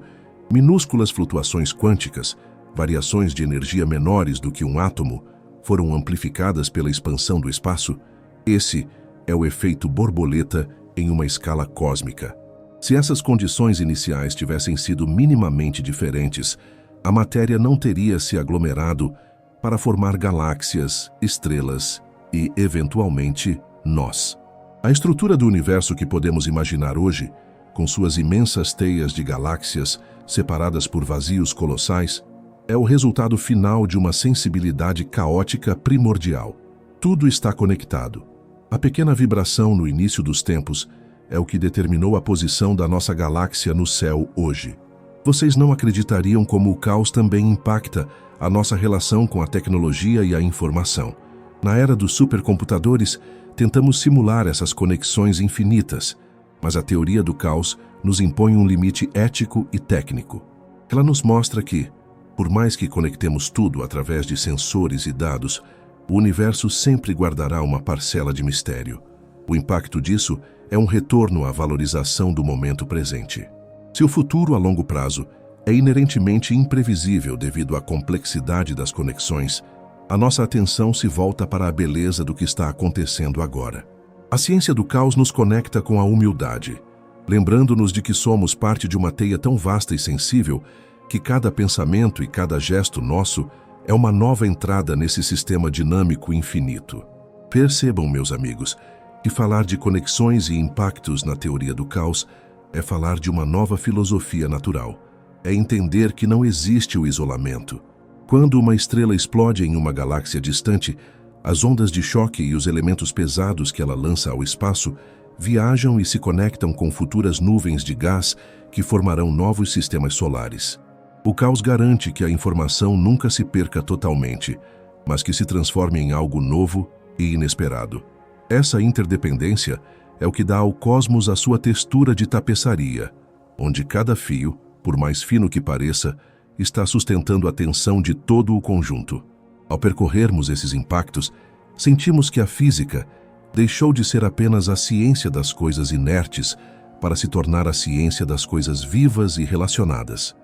minúsculas flutuações quânticas, variações de energia menores do que um átomo, foram amplificadas pela expansão do espaço? Esse é o efeito borboleta em uma escala cósmica. Se essas condições iniciais tivessem sido minimamente diferentes, a matéria não teria se aglomerado para formar galáxias, estrelas e, eventualmente, nós. A estrutura do universo que podemos imaginar hoje, com suas imensas teias de galáxias separadas por vazios colossais, é o resultado final de uma sensibilidade caótica primordial. Tudo está conectado. A pequena vibração no início dos tempos é o que determinou a posição da nossa galáxia no céu hoje. Vocês não acreditariam como o caos também impacta a nossa relação com a tecnologia e a informação. Na era dos supercomputadores, tentamos simular essas conexões infinitas, mas a teoria do caos nos impõe um limite ético e técnico. Ela nos mostra que, por mais que conectemos tudo através de sensores e dados, o universo sempre guardará uma parcela de mistério. O impacto disso é um retorno à valorização do momento presente. Se o futuro a longo prazo é inerentemente imprevisível devido à complexidade das conexões, a nossa atenção se volta para a beleza do que está acontecendo agora. A ciência do caos nos conecta com a humildade, lembrando-nos de que somos parte de uma teia tão vasta e sensível que cada pensamento e cada gesto nosso é uma nova entrada nesse sistema dinâmico infinito. Percebam, meus amigos, que falar de conexões e impactos na teoria do caos é falar de uma nova filosofia natural. É entender que não existe o isolamento. Quando uma estrela explode em uma galáxia distante, as ondas de choque e os elementos pesados que ela lança ao espaço viajam e se conectam com futuras nuvens de gás que formarão novos sistemas solares. O caos garante que a informação nunca se perca totalmente, mas que se transforme em algo novo e inesperado. Essa interdependência é o que dá ao cosmos a sua textura de tapeçaria, onde cada fio, por mais fino que pareça, está sustentando a tensão de todo o conjunto. Ao percorrermos esses impactos, sentimos que a física deixou de ser apenas a ciência das coisas inertes para se tornar a ciência das coisas vivas e relacionadas.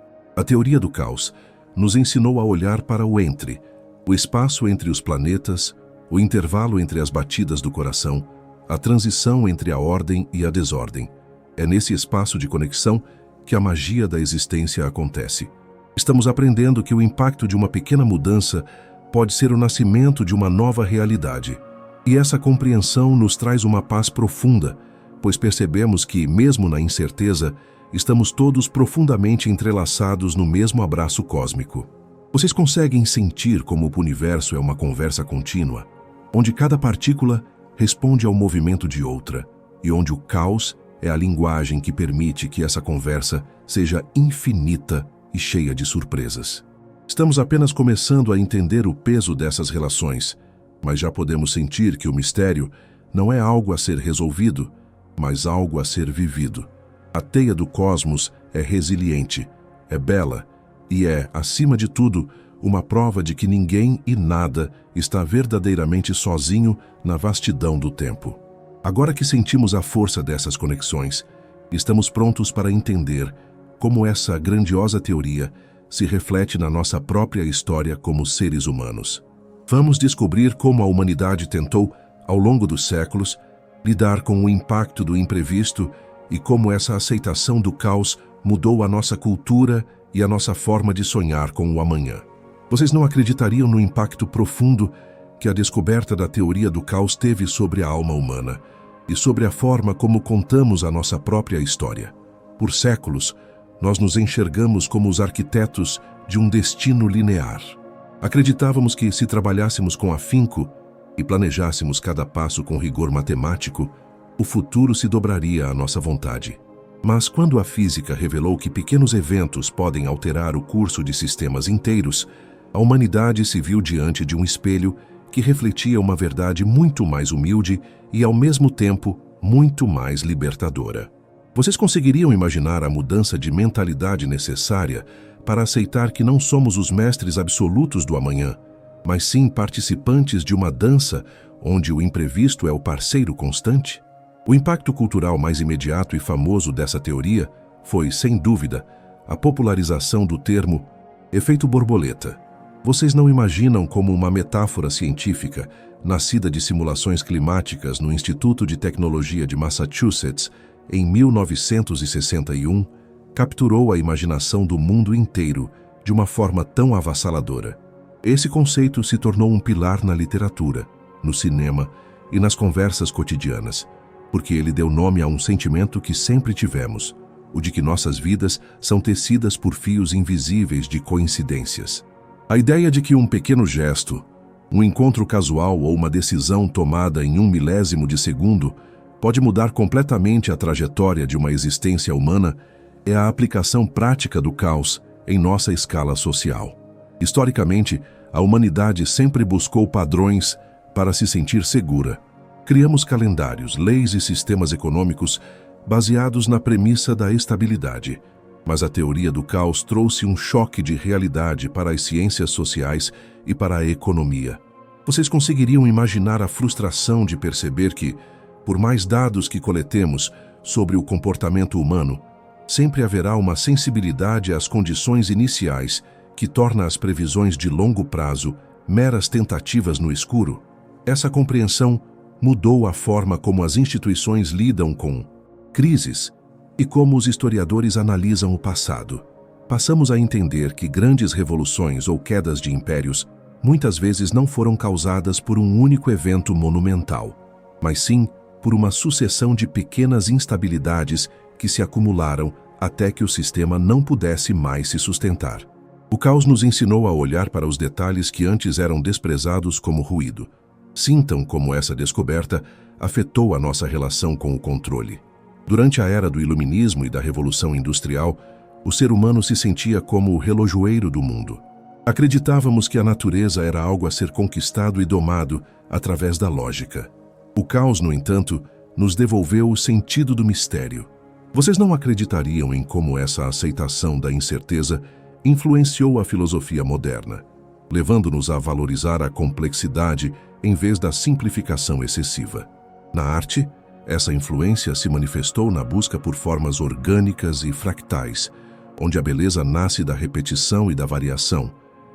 A teoria do caos nos ensinou a olhar para o espaço entre os planetas, o intervalo entre as batidas do coração, a transição entre a ordem e a desordem. É nesse espaço de conexão que a magia da existência acontece. Estamos aprendendo que o impacto de uma pequena mudança pode ser o nascimento de uma nova realidade. E essa compreensão nos traz uma paz profunda, pois percebemos que, mesmo na incerteza, estamos todos profundamente entrelaçados no mesmo abraço cósmico. Vocês conseguem sentir como o universo é uma conversa contínua, onde cada partícula responde ao movimento de outra, e onde o caos é a linguagem que permite que essa conversa seja infinita e cheia de surpresas. Estamos apenas começando a entender o peso dessas relações, mas já podemos sentir que o mistério não é algo a ser resolvido, mas algo a ser vivido. A teia do cosmos é resiliente, é bela e é, acima de tudo, uma prova de que ninguém e nada está verdadeiramente sozinho na vastidão do tempo. Agora que sentimos a força dessas conexões, estamos prontos para entender como essa grandiosa teoria se reflete na nossa própria história como seres humanos. Vamos descobrir como a humanidade tentou, ao longo dos séculos, lidar com o impacto do imprevisto e como essa aceitação do caos mudou a nossa cultura e a nossa forma de sonhar com o amanhã. Vocês não acreditariam no impacto profundo que a descoberta da teoria do caos teve sobre a alma humana e sobre a forma como contamos a nossa própria história. Por séculos, nós nos enxergamos como os arquitetos de um destino linear. Acreditávamos que, se trabalhássemos com afinco e planejássemos cada passo com rigor matemático, o futuro se dobraria à nossa vontade. Mas quando a física revelou que pequenos eventos podem alterar o curso de sistemas inteiros, a humanidade se viu diante de um espelho que refletia uma verdade muito mais humilde e, ao mesmo tempo, muito mais libertadora. Vocês conseguiriam imaginar a mudança de mentalidade necessária para aceitar que não somos os mestres absolutos do amanhã, mas sim participantes de uma dança onde o imprevisto é o parceiro constante? O impacto cultural mais imediato e famoso dessa teoria foi, sem dúvida, a popularização do termo efeito borboleta. Vocês não imaginam como uma metáfora científica, nascida de simulações climáticas no Instituto de Tecnologia de Massachusetts, em 1961, capturou a imaginação do mundo inteiro de uma forma tão avassaladora. Esse conceito se tornou um pilar na literatura, no cinema e nas conversas cotidianas, porque ele deu nome a um sentimento que sempre tivemos, o de que nossas vidas são tecidas por fios invisíveis de coincidências. A ideia de que um pequeno gesto, um encontro casual ou uma decisão tomada em 1/1000 de segundo pode mudar completamente a trajetória de uma existência humana é a aplicação prática do caos em nossa escala social. Historicamente, a humanidade sempre buscou padrões para se sentir segura. Criamos calendários, leis e sistemas econômicos baseados na premissa da estabilidade. Mas a teoria do caos trouxe um choque de realidade para as ciências sociais e para a economia. Vocês conseguiriam imaginar a frustração de perceber que, por mais dados que coletemos sobre o comportamento humano, sempre haverá uma sensibilidade às condições iniciais que torna as previsões de longo prazo meras tentativas no escuro? Essa compreensão mudou a forma como as instituições lidam com crises e como os historiadores analisam o passado. Passamos a entender que grandes revoluções ou quedas de impérios muitas vezes não foram causadas por um único evento monumental, mas sim por uma sucessão de pequenas instabilidades que se acumularam até que o sistema não pudesse mais se sustentar. O caos nos ensinou a olhar para os detalhes que antes eram desprezados como ruído. Sintam como essa descoberta afetou a nossa relação com o controle. Durante a era do Iluminismo e da Revolução Industrial, o ser humano se sentia como o relojoeiro do mundo. Acreditávamos que a natureza era algo a ser conquistado e domado através da lógica. O caos, no entanto, nos devolveu o sentido do mistério. Vocês não acreditariam em como essa aceitação da incerteza influenciou a filosofia moderna, levando-nos a valorizar a complexidade em vez da simplificação excessiva. Na arte, essa influência se manifestou na busca por formas orgânicas e fractais, onde a beleza nasce da repetição e da variação,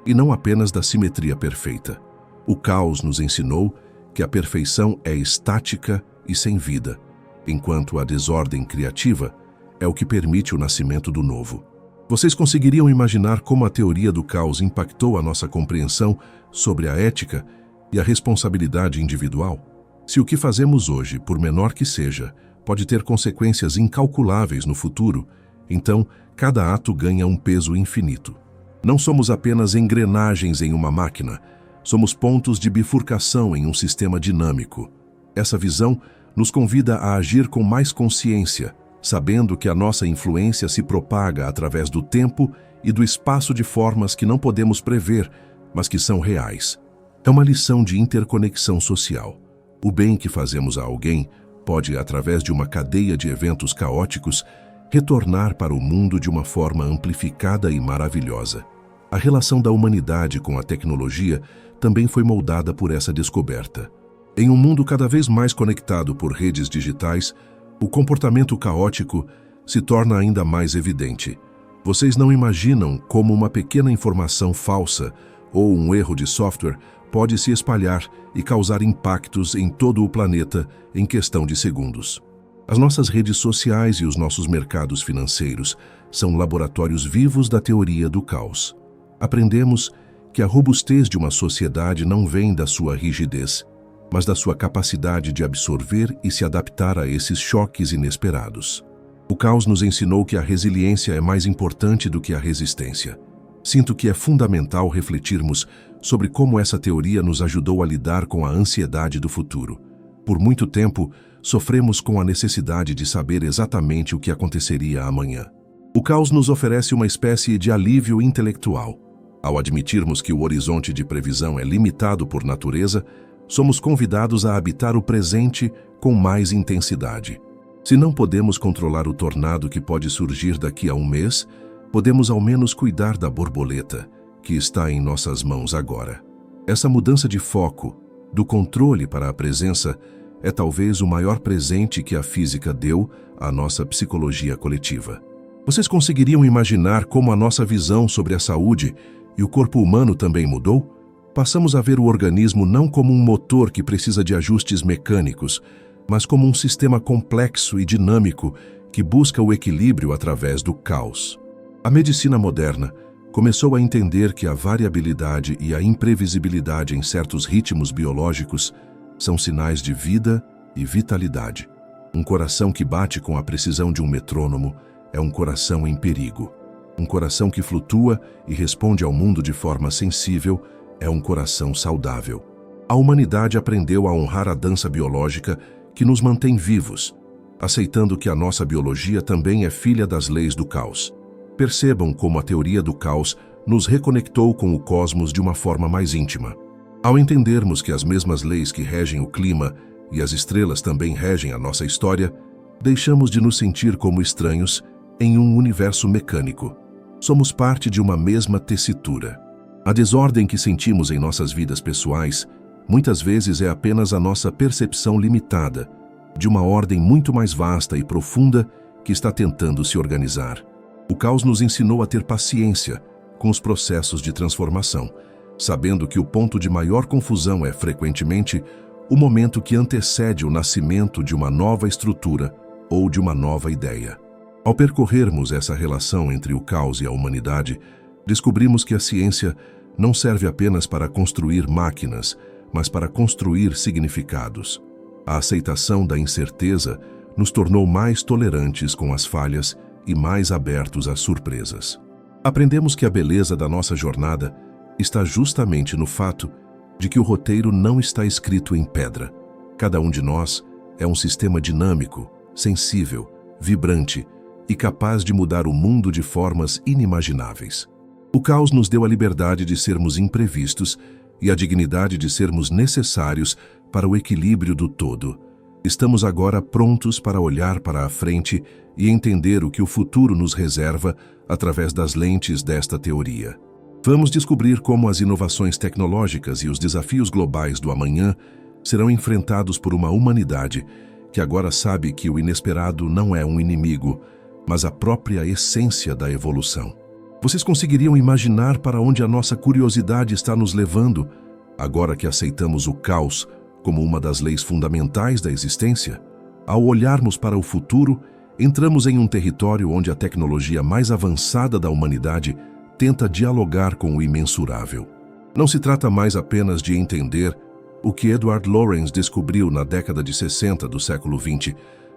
e não apenas da simetria perfeita. O caos nos ensinou que a perfeição é estática e sem vida, enquanto a desordem criativa é o que permite o nascimento do novo. Vocês conseguiriam imaginar como a teoria do caos impactou a nossa compreensão sobre a ética e a responsabilidade individual? Se o que fazemos hoje, por menor que seja, pode ter consequências incalculáveis no futuro, então cada ato ganha um peso infinito. Não somos apenas engrenagens em uma máquina, somos pontos de bifurcação em um sistema dinâmico. Essa visão nos convida a agir com mais consciência, sabendo que a nossa influência se propaga através do tempo e do espaço de formas que não podemos prever, mas que são reais. É uma lição de interconexão social. O bem que fazemos a alguém pode, através de uma cadeia de eventos caóticos, retornar para o mundo de uma forma amplificada e maravilhosa. A relação da humanidade com a tecnologia também foi moldada por essa descoberta. Em um mundo cada vez mais conectado por redes digitais, o comportamento caótico se torna ainda mais evidente. Vocês não imaginam como uma pequena informação falsa ou um erro de software pode se espalhar e causar impactos em todo o planeta em questão de segundos. As nossas redes sociais e os nossos mercados financeiros são laboratórios vivos da teoria do caos. Aprendemos que a robustez de uma sociedade não vem da sua rigidez, mas da sua capacidade de absorver e se adaptar a esses choques inesperados. O caos nos ensinou que a resiliência é mais importante do que a resistência. Sinto que é fundamental refletirmos sobre como essa teoria nos ajudou a lidar com a ansiedade do futuro. Por muito tempo, sofremos com a necessidade de saber exatamente o que aconteceria amanhã. O caos nos oferece uma espécie de alívio intelectual. Ao admitirmos que o horizonte de previsão é limitado por natureza, somos convidados a habitar o presente com mais intensidade. Se não podemos controlar o tornado que pode surgir daqui a um mês, podemos ao menos cuidar da borboleta, que está em nossas mãos agora. Essa mudança de foco, do controle para a presença, é talvez o maior presente que a física deu à nossa psicologia coletiva. Vocês conseguiriam imaginar como a nossa visão sobre a saúde e o corpo humano também mudou? Passamos a ver o organismo não como um motor que precisa de ajustes mecânicos, mas como um sistema complexo e dinâmico que busca o equilíbrio através do caos. A medicina moderna começou a entender que a variabilidade e a imprevisibilidade em certos ritmos biológicos são sinais de vida e vitalidade. Um coração que bate com a precisão de um metrônomo é um coração em perigo. Um coração que flutua e responde ao mundo de forma sensível é um coração saudável. A humanidade aprendeu a honrar a dança biológica que nos mantém vivos, aceitando que a nossa biologia também é filha das leis do caos. Percebam como a teoria do caos nos reconectou com o cosmos de uma forma mais íntima. Ao entendermos que as mesmas leis que regem o clima e as estrelas também regem a nossa história, deixamos de nos sentir como estranhos em um universo mecânico. Somos parte de uma mesma tessitura. A desordem que sentimos em nossas vidas pessoais muitas vezes é apenas a nossa percepção limitada de uma ordem muito mais vasta e profunda que está tentando se organizar. O caos nos ensinou a ter paciência com os processos de transformação, sabendo que o ponto de maior confusão é, frequentemente, o momento que antecede o nascimento de uma nova estrutura ou de uma nova ideia. Ao percorrermos essa relação entre o caos e a humanidade, descobrimos que a ciência não serve apenas para construir máquinas, mas para construir significados. A aceitação da incerteza nos tornou mais tolerantes com as falhas e mais abertos às surpresas. Aprendemos que a beleza da nossa jornada está justamente no fato de que o roteiro não está escrito em pedra. Cada um de nós é um sistema dinâmico, sensível, vibrante e capaz de mudar o mundo de formas inimagináveis. O caos nos deu a liberdade de sermos imprevistos e a dignidade de sermos necessários para o equilíbrio do todo. Estamos agora prontos para olhar para a frente e entender o que o futuro nos reserva através das lentes desta teoria. Vamos descobrir como as inovações tecnológicas e os desafios globais do amanhã serão enfrentados por uma humanidade que agora sabe que o inesperado não é um inimigo, mas a própria essência da evolução. Vocês conseguiriam imaginar para onde a nossa curiosidade está nos levando, agora que aceitamos o caos como uma das leis fundamentais da existência? Ao olharmos para o futuro, entramos em um território onde a tecnologia mais avançada da humanidade tenta dialogar com o imensurável. Não se trata mais apenas de entender o que Edward Lorenz descobriu na década de 60 do século XX,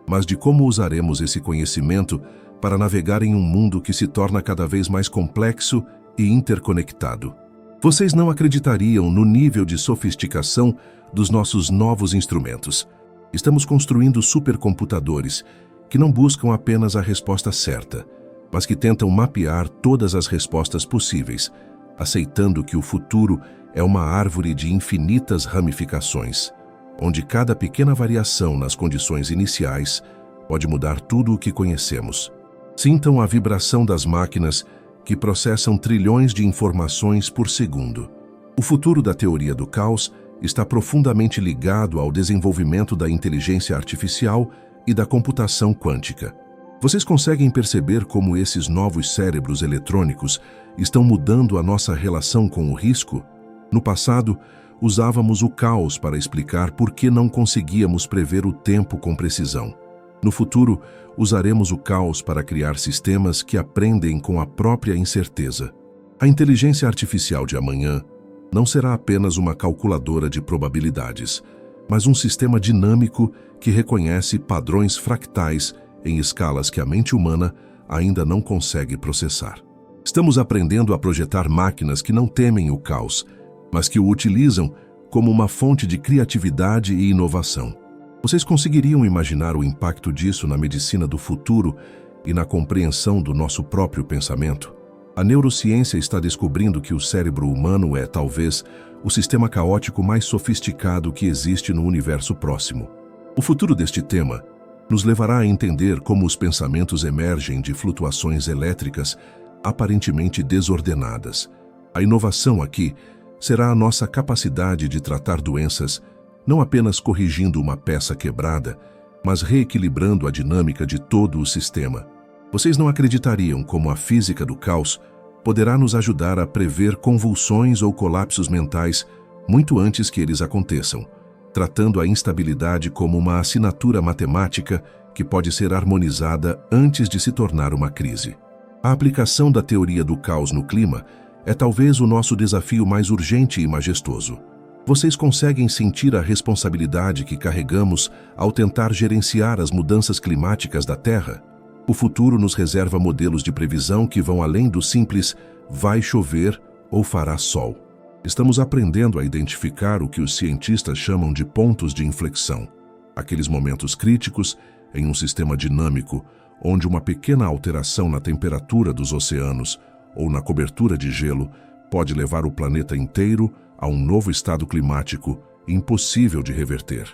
mas de como usaremos esse conhecimento para navegar em um mundo que se torna cada vez mais complexo e interconectado. Vocês não acreditariam no nível de sofisticação dos nossos novos instrumentos. Estamos construindo supercomputadores que não buscam apenas a resposta certa, mas que tentam mapear todas as respostas possíveis, aceitando que o futuro é uma árvore de infinitas ramificações, onde cada pequena variação nas condições iniciais pode mudar tudo o que conhecemos. Sintam a vibração das máquinas que processam trilhões de informações por segundo. O futuro da teoria do caos está profundamente ligado ao desenvolvimento da inteligência artificial e da computação quântica. Vocês conseguem perceber como esses novos cérebros eletrônicos estão mudando a nossa relação com o risco? No passado, usávamos o caos para explicar por que não conseguíamos prever o tempo com precisão. No futuro, usaremos o caos para criar sistemas que aprendem com a própria incerteza. A inteligência artificial de amanhã não será apenas uma calculadora de probabilidades, mas um sistema dinâmico que reconhece padrões fractais em escalas que a mente humana ainda não consegue processar. Estamos aprendendo a projetar máquinas que não temem o caos, mas que o utilizam como uma fonte de criatividade e inovação. Vocês conseguiriam imaginar o impacto disso na medicina do futuro e na compreensão do nosso próprio pensamento? A neurociência está descobrindo que o cérebro humano é, talvez, o sistema caótico mais sofisticado que existe no universo próximo. O futuro deste tema nos levará a entender como os pensamentos emergem de flutuações elétricas aparentemente desordenadas. A inovação aqui será a nossa capacidade de tratar doenças não apenas corrigindo uma peça quebrada, mas reequilibrando a dinâmica de todo o sistema. Vocês não acreditariam como a física do caos poderá nos ajudar a prever convulsões ou colapsos mentais muito antes que eles aconteçam, tratando a instabilidade como uma assinatura matemática que pode ser harmonizada antes de se tornar uma crise. A aplicação da teoria do caos no clima é talvez o nosso desafio mais urgente e majestoso. Vocês conseguem sentir a responsabilidade que carregamos ao tentar gerenciar as mudanças climáticas da Terra? O futuro nos reserva modelos de previsão que vão além do simples vai chover ou fará sol. Estamos aprendendo a identificar o que os cientistas chamam de pontos de inflexão, aqueles momentos críticos em um sistema dinâmico onde uma pequena alteração na temperatura dos oceanos ou na cobertura de gelo pode levar o planeta inteiro a um novo estado climático impossível de reverter.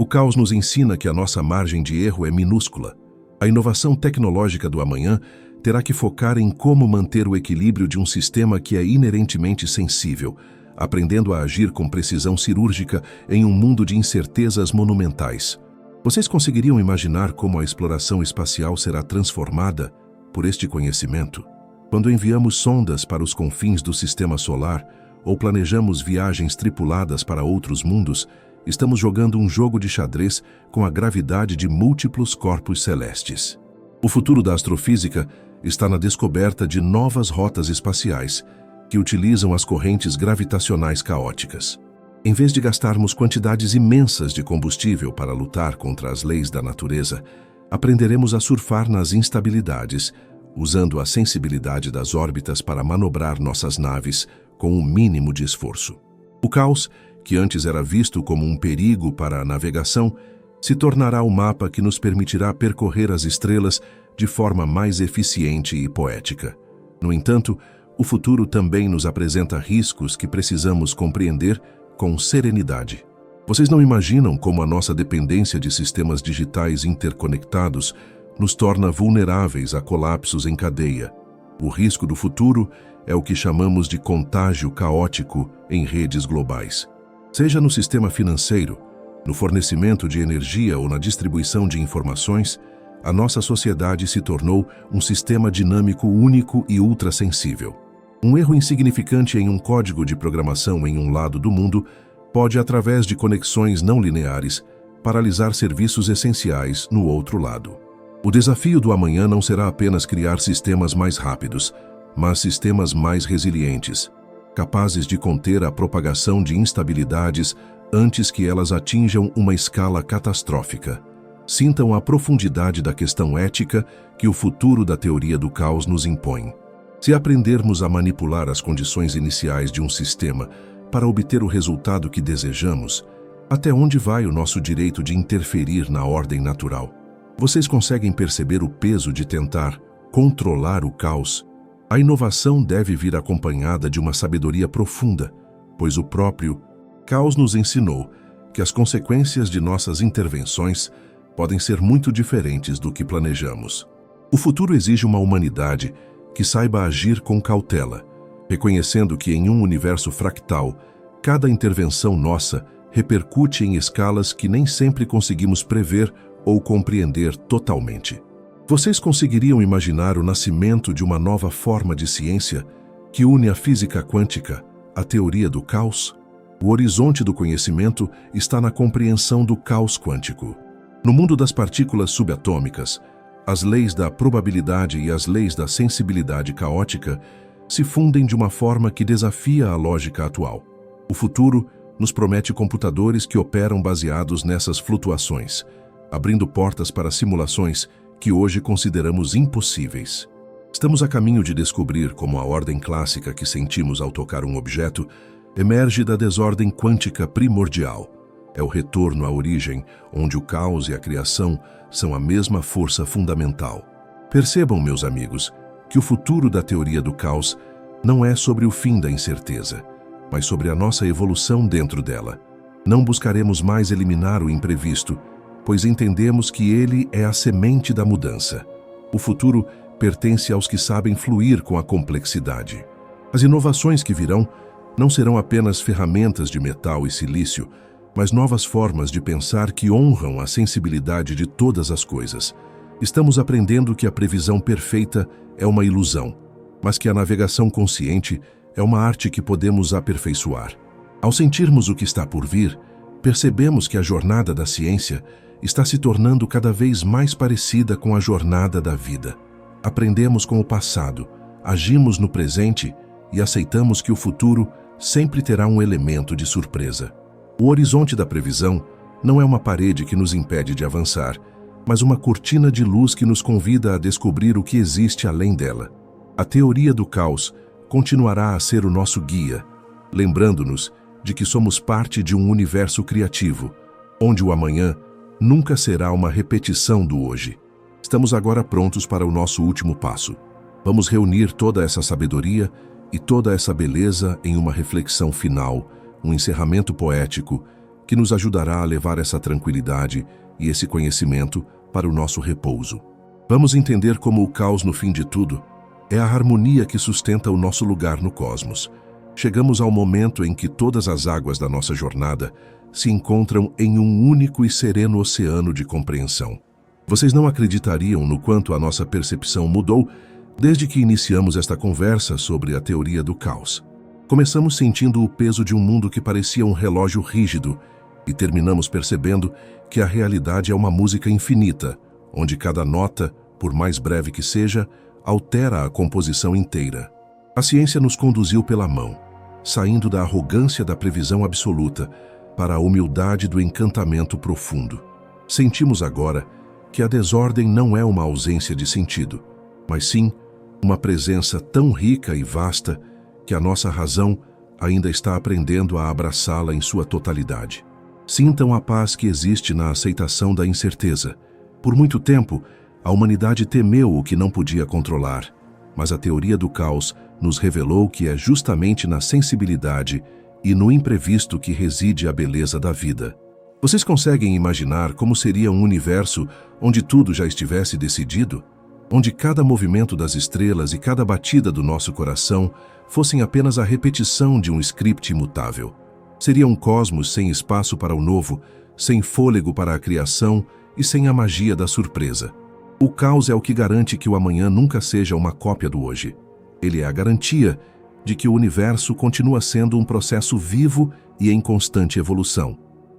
O caos nos ensina que a nossa margem de erro é minúscula. A inovação tecnológica do amanhã terá que focar em como manter o equilíbrio de um sistema que é inerentemente sensível, aprendendo a agir com precisão cirúrgica em um mundo de incertezas monumentais. Vocês conseguiriam imaginar como a exploração espacial será transformada por este conhecimento? Quando enviamos sondas para os confins do sistema solar ou planejamos viagens tripuladas para outros mundos, estamos jogando um jogo de xadrez com a gravidade de múltiplos corpos celestes. O futuro da astrofísica está na descoberta de novas rotas espaciais que utilizam as correntes gravitacionais caóticas. Em vez de gastarmos quantidades imensas de combustível para lutar contra as leis da natureza, aprenderemos a surfar nas instabilidades, usando a sensibilidade das órbitas para manobrar nossas naves com o mínimo de esforço. O caos, que antes era visto como um perigo para a navegação, se tornará o mapa que nos permitirá percorrer as estrelas de forma mais eficiente e poética. No entanto, o futuro também nos apresenta riscos que precisamos compreender com serenidade. Vocês não imaginam como a nossa dependência de sistemas digitais interconectados nos torna vulneráveis a colapsos em cadeia. O risco do futuro é o que chamamos de contágio caótico em redes globais. Seja no sistema financeiro, no fornecimento de energia ou na distribuição de informações, a nossa sociedade se tornou um sistema dinâmico único e ultrassensível. Um erro insignificante em um código de programação em um lado do mundo pode, através de conexões não lineares, paralisar serviços essenciais no outro lado. O desafio do amanhã não será apenas criar sistemas mais rápidos, mas sistemas mais resilientes, capazes de conter a propagação de instabilidades antes que elas atinjam uma escala catastrófica. Sintam a profundidade da questão ética que o futuro da teoria do caos nos impõe. Se aprendermos a manipular as condições iniciais de um sistema para obter o resultado que desejamos, até onde vai o nosso direito de interferir na ordem natural? Vocês conseguem perceber o peso de tentar controlar o caos? A inovação deve vir acompanhada de uma sabedoria profunda, pois o próprio caos nos ensinou que as consequências de nossas intervenções podem ser muito diferentes do que planejamos. O futuro exige uma humanidade que saiba agir com cautela, reconhecendo que em um universo fractal, cada intervenção nossa repercute em escalas que nem sempre conseguimos prever ou compreender totalmente. Vocês conseguiriam imaginar o nascimento de uma nova forma de ciência que une a física quântica à teoria do caos? O horizonte do conhecimento está na compreensão do caos quântico. No mundo das partículas subatômicas, as leis da probabilidade e as leis da sensibilidade caótica se fundem de uma forma que desafia a lógica atual. O futuro nos promete computadores que operam baseados nessas flutuações, abrindo portas para simulações que hoje consideramos impossíveis. Estamos a caminho de descobrir como a ordem clássica que sentimos ao tocar um objeto emerge da desordem quântica primordial. É o retorno à origem, onde o caos e a criação são a mesma força fundamental. Percebam, meus amigos, que o futuro da teoria do caos não é sobre o fim da incerteza, mas sobre a nossa evolução dentro dela. Não buscaremos mais eliminar o imprevisto, pois entendemos que ele é a semente da mudança. O futuro pertence aos que sabem fluir com a complexidade. As inovações que virão não serão apenas ferramentas de metal e silício, mas novas formas de pensar que honram a sensibilidade de todas as coisas. Estamos aprendendo que a previsão perfeita é uma ilusão, mas que a navegação consciente é uma arte que podemos aperfeiçoar. Ao sentirmos o que está por vir, percebemos que a jornada da ciência está se tornando cada vez mais parecida com a jornada da vida. Aprendemos com o passado, agimos no presente e aceitamos que o futuro sempre terá um elemento de surpresa. O horizonte da previsão não é uma parede que nos impede de avançar, mas uma cortina de luz que nos convida a descobrir o que existe além dela. A teoria do caos continuará a ser o nosso guia, lembrando-nos de que somos parte de um universo criativo, onde o amanhã nunca será uma repetição do hoje. Estamos agora prontos para o nosso último passo. Vamos reunir toda essa sabedoria e toda essa beleza em uma reflexão final, um encerramento poético que nos ajudará a levar essa tranquilidade e esse conhecimento para o nosso repouso. Vamos entender como o caos, no fim de tudo, é a harmonia que sustenta o nosso lugar no cosmos. Chegamos ao momento em que todas as águas da nossa jornada se encontram em um único e sereno oceano de compreensão. Vocês não acreditariam no quanto a nossa percepção mudou desde que iniciamos esta conversa sobre a teoria do caos. Começamos sentindo o peso de um mundo que parecia um relógio rígido e terminamos percebendo que a realidade é uma música infinita, onde cada nota, por mais breve que seja, altera a composição inteira. A ciência nos conduziu pela mão, saindo da arrogância da previsão absoluta para a humildade do encantamento profundo. Sentimos agora que a desordem não é uma ausência de sentido, mas sim uma presença tão rica e vasta que a nossa razão ainda está aprendendo a abraçá-la em sua totalidade. Sintam a paz que existe na aceitação da incerteza. Por muito tempo, a humanidade temeu o que não podia controlar, mas a teoria do caos nos revelou que é justamente na sensibilidade e no imprevisto que reside a beleza da vida. Vocês conseguem imaginar como seria um universo onde tudo já estivesse decidido? Onde cada movimento das estrelas e cada batida do nosso coração fossem apenas a repetição de um script imutável. Seria um cosmos sem espaço para o novo, sem fôlego para a criação e sem a magia da surpresa. O caos é o que garante que o amanhã nunca seja uma cópia do hoje. Ele é a garantia de que o universo continua sendo um processo vivo e em constante evolução.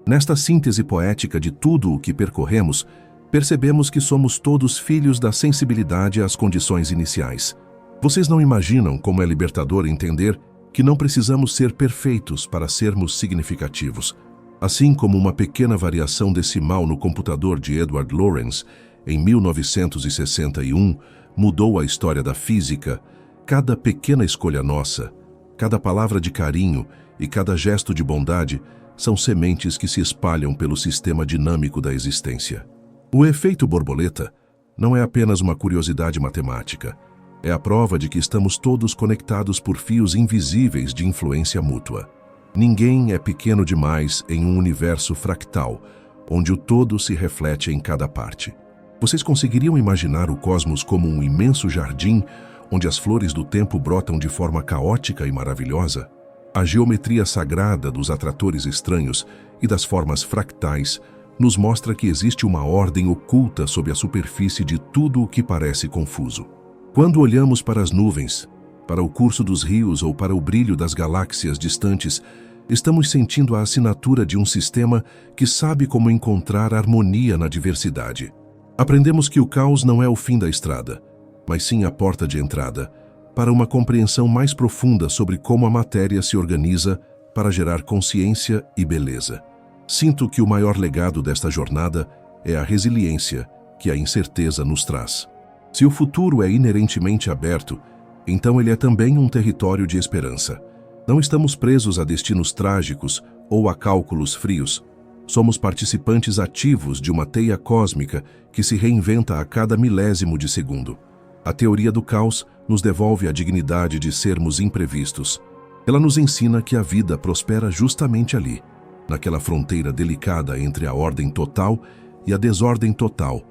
Nesta síntese poética de tudo o que percorremos, percebemos que somos todos filhos da sensibilidade às condições iniciais. Vocês não imaginam como é libertador entender que não precisamos ser perfeitos para sermos significativos. Assim como uma pequena variação decimal no computador de Edward Lorenz, em 1961, mudou a história da física, cada pequena escolha nossa, cada palavra de carinho e cada gesto de bondade são sementes que se espalham pelo sistema dinâmico da existência. O efeito borboleta não é apenas uma curiosidade matemática, é a prova de que estamos todos conectados por fios invisíveis de influência mútua. Ninguém é pequeno demais em um universo fractal, onde o todo se reflete em cada parte. Vocês conseguiriam imaginar o cosmos como um imenso jardim onde as flores do tempo brotam de forma caótica e maravilhosa? A geometria sagrada dos atratores estranhos e das formas fractais nos mostra que existe uma ordem oculta sob a superfície de tudo o que parece confuso. Quando olhamos para as nuvens, para o curso dos rios ou para o brilho das galáxias distantes, estamos sentindo a assinatura de um sistema que sabe como encontrar harmonia na diversidade. Aprendemos que o caos não é o fim da estrada, mas sim a porta de entrada para uma compreensão mais profunda sobre como a matéria se organiza para gerar consciência e beleza. Sinto que o maior legado desta jornada é a resiliência que a incerteza nos traz. Se o futuro é inerentemente aberto, então ele é também um território de esperança. Não estamos presos a destinos trágicos ou a cálculos frios. Somos participantes ativos de uma teia cósmica que se reinventa a cada milésimo de segundo. A teoria do caos nos devolve a dignidade de sermos imprevistos. Ela nos ensina que a vida prospera justamente ali, naquela fronteira delicada entre a ordem total e a desordem total,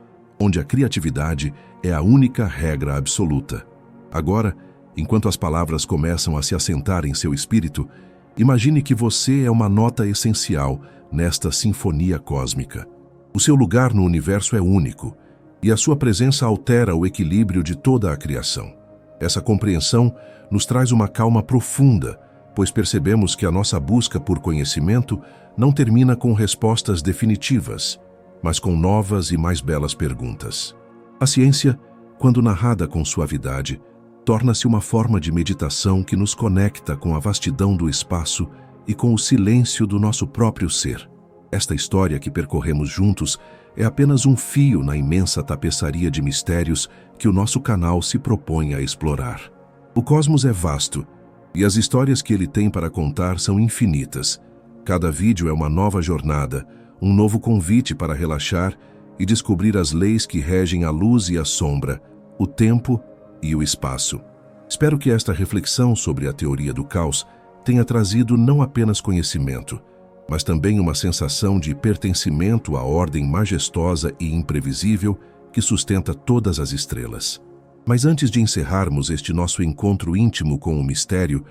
onde a criatividade é a única regra absoluta. Agora, enquanto as palavras começam a se assentar em seu espírito, imagine que você é uma nota essencial nesta sinfonia cósmica. O seu lugar no universo é único, e a sua presença altera o equilíbrio de toda a criação. Essa compreensão nos traz uma calma profunda, pois percebemos que a nossa busca por conhecimento não termina com respostas definitivas, mas com novas e mais belas perguntas. A ciência, quando narrada com suavidade, torna-se uma forma de meditação que nos conecta com a vastidão do espaço e com o silêncio do nosso próprio ser. Esta história que percorremos juntos é apenas um fio na imensa tapeçaria de mistérios que o nosso canal se propõe a explorar. O cosmos é vasto, e as histórias que ele tem para contar são infinitas. Cada vídeo é uma nova jornada, um novo convite para relaxar e descobrir as leis que regem a luz e a sombra, o tempo e o espaço. Espero que esta reflexão sobre a teoria do caos tenha trazido não apenas conhecimento, mas também uma sensação de pertencimento à ordem majestosa e imprevisível que sustenta todas as estrelas. Mas antes de encerrarmos este nosso encontro íntimo com o mistério,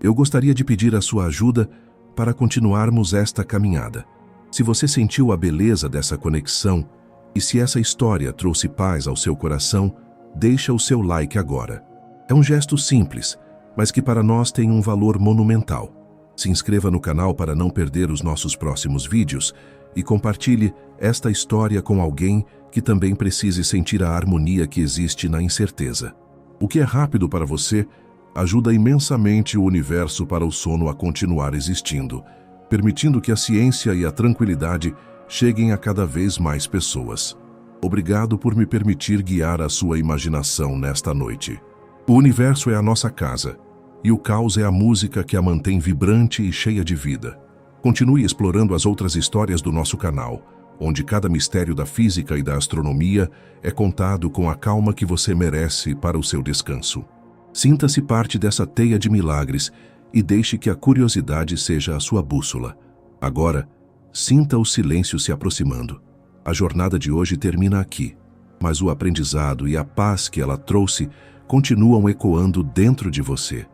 eu gostaria de pedir a sua ajuda para continuarmos esta caminhada. Se você sentiu a beleza dessa conexão e se essa história trouxe paz ao seu coração, deixa o seu like agora. É um gesto simples, mas que para nós tem um valor monumental. Se inscreva no canal para não perder os nossos próximos vídeos e compartilhe esta história com alguém que também precise sentir a harmonia que existe na incerteza. O que é rápido para você ajuda imensamente o universo para o sono a continuar existindo, permitindo que a ciência e a tranquilidade cheguem a cada vez mais pessoas. Obrigado por me permitir guiar a sua imaginação nesta noite. O universo é a nossa casa, e o caos é a música que a mantém vibrante e cheia de vida. Continue explorando as outras histórias do nosso canal, onde cada mistério da física e da astronomia é contado com a calma que você merece para o seu descanso. Sinta-se parte dessa teia de milagres e deixe que a curiosidade seja a sua bússola. Agora, sinta o silêncio se aproximando. A jornada de hoje termina aqui, mas o aprendizado e a paz que ela trouxe continuam ecoando dentro de você.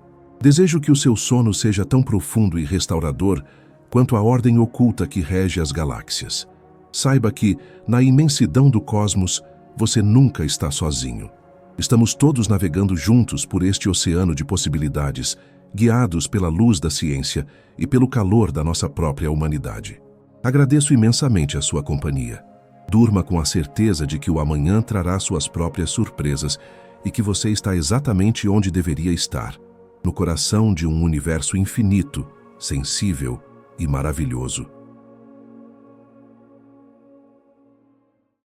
Desejo que o seu sono seja tão profundo e restaurador quanto a ordem oculta que rege as galáxias. Saiba que, na imensidão do cosmos, Você nunca está sozinho. Estamos todos navegando juntos por este oceano de possibilidades, guiados pela luz da ciência e pelo calor da nossa própria humanidade. Agradeço imensamente a sua companhia. Durma com a certeza de que o amanhã trará suas próprias surpresas e que você está exatamente onde deveria estar, no coração de um universo infinito, sensível e maravilhoso.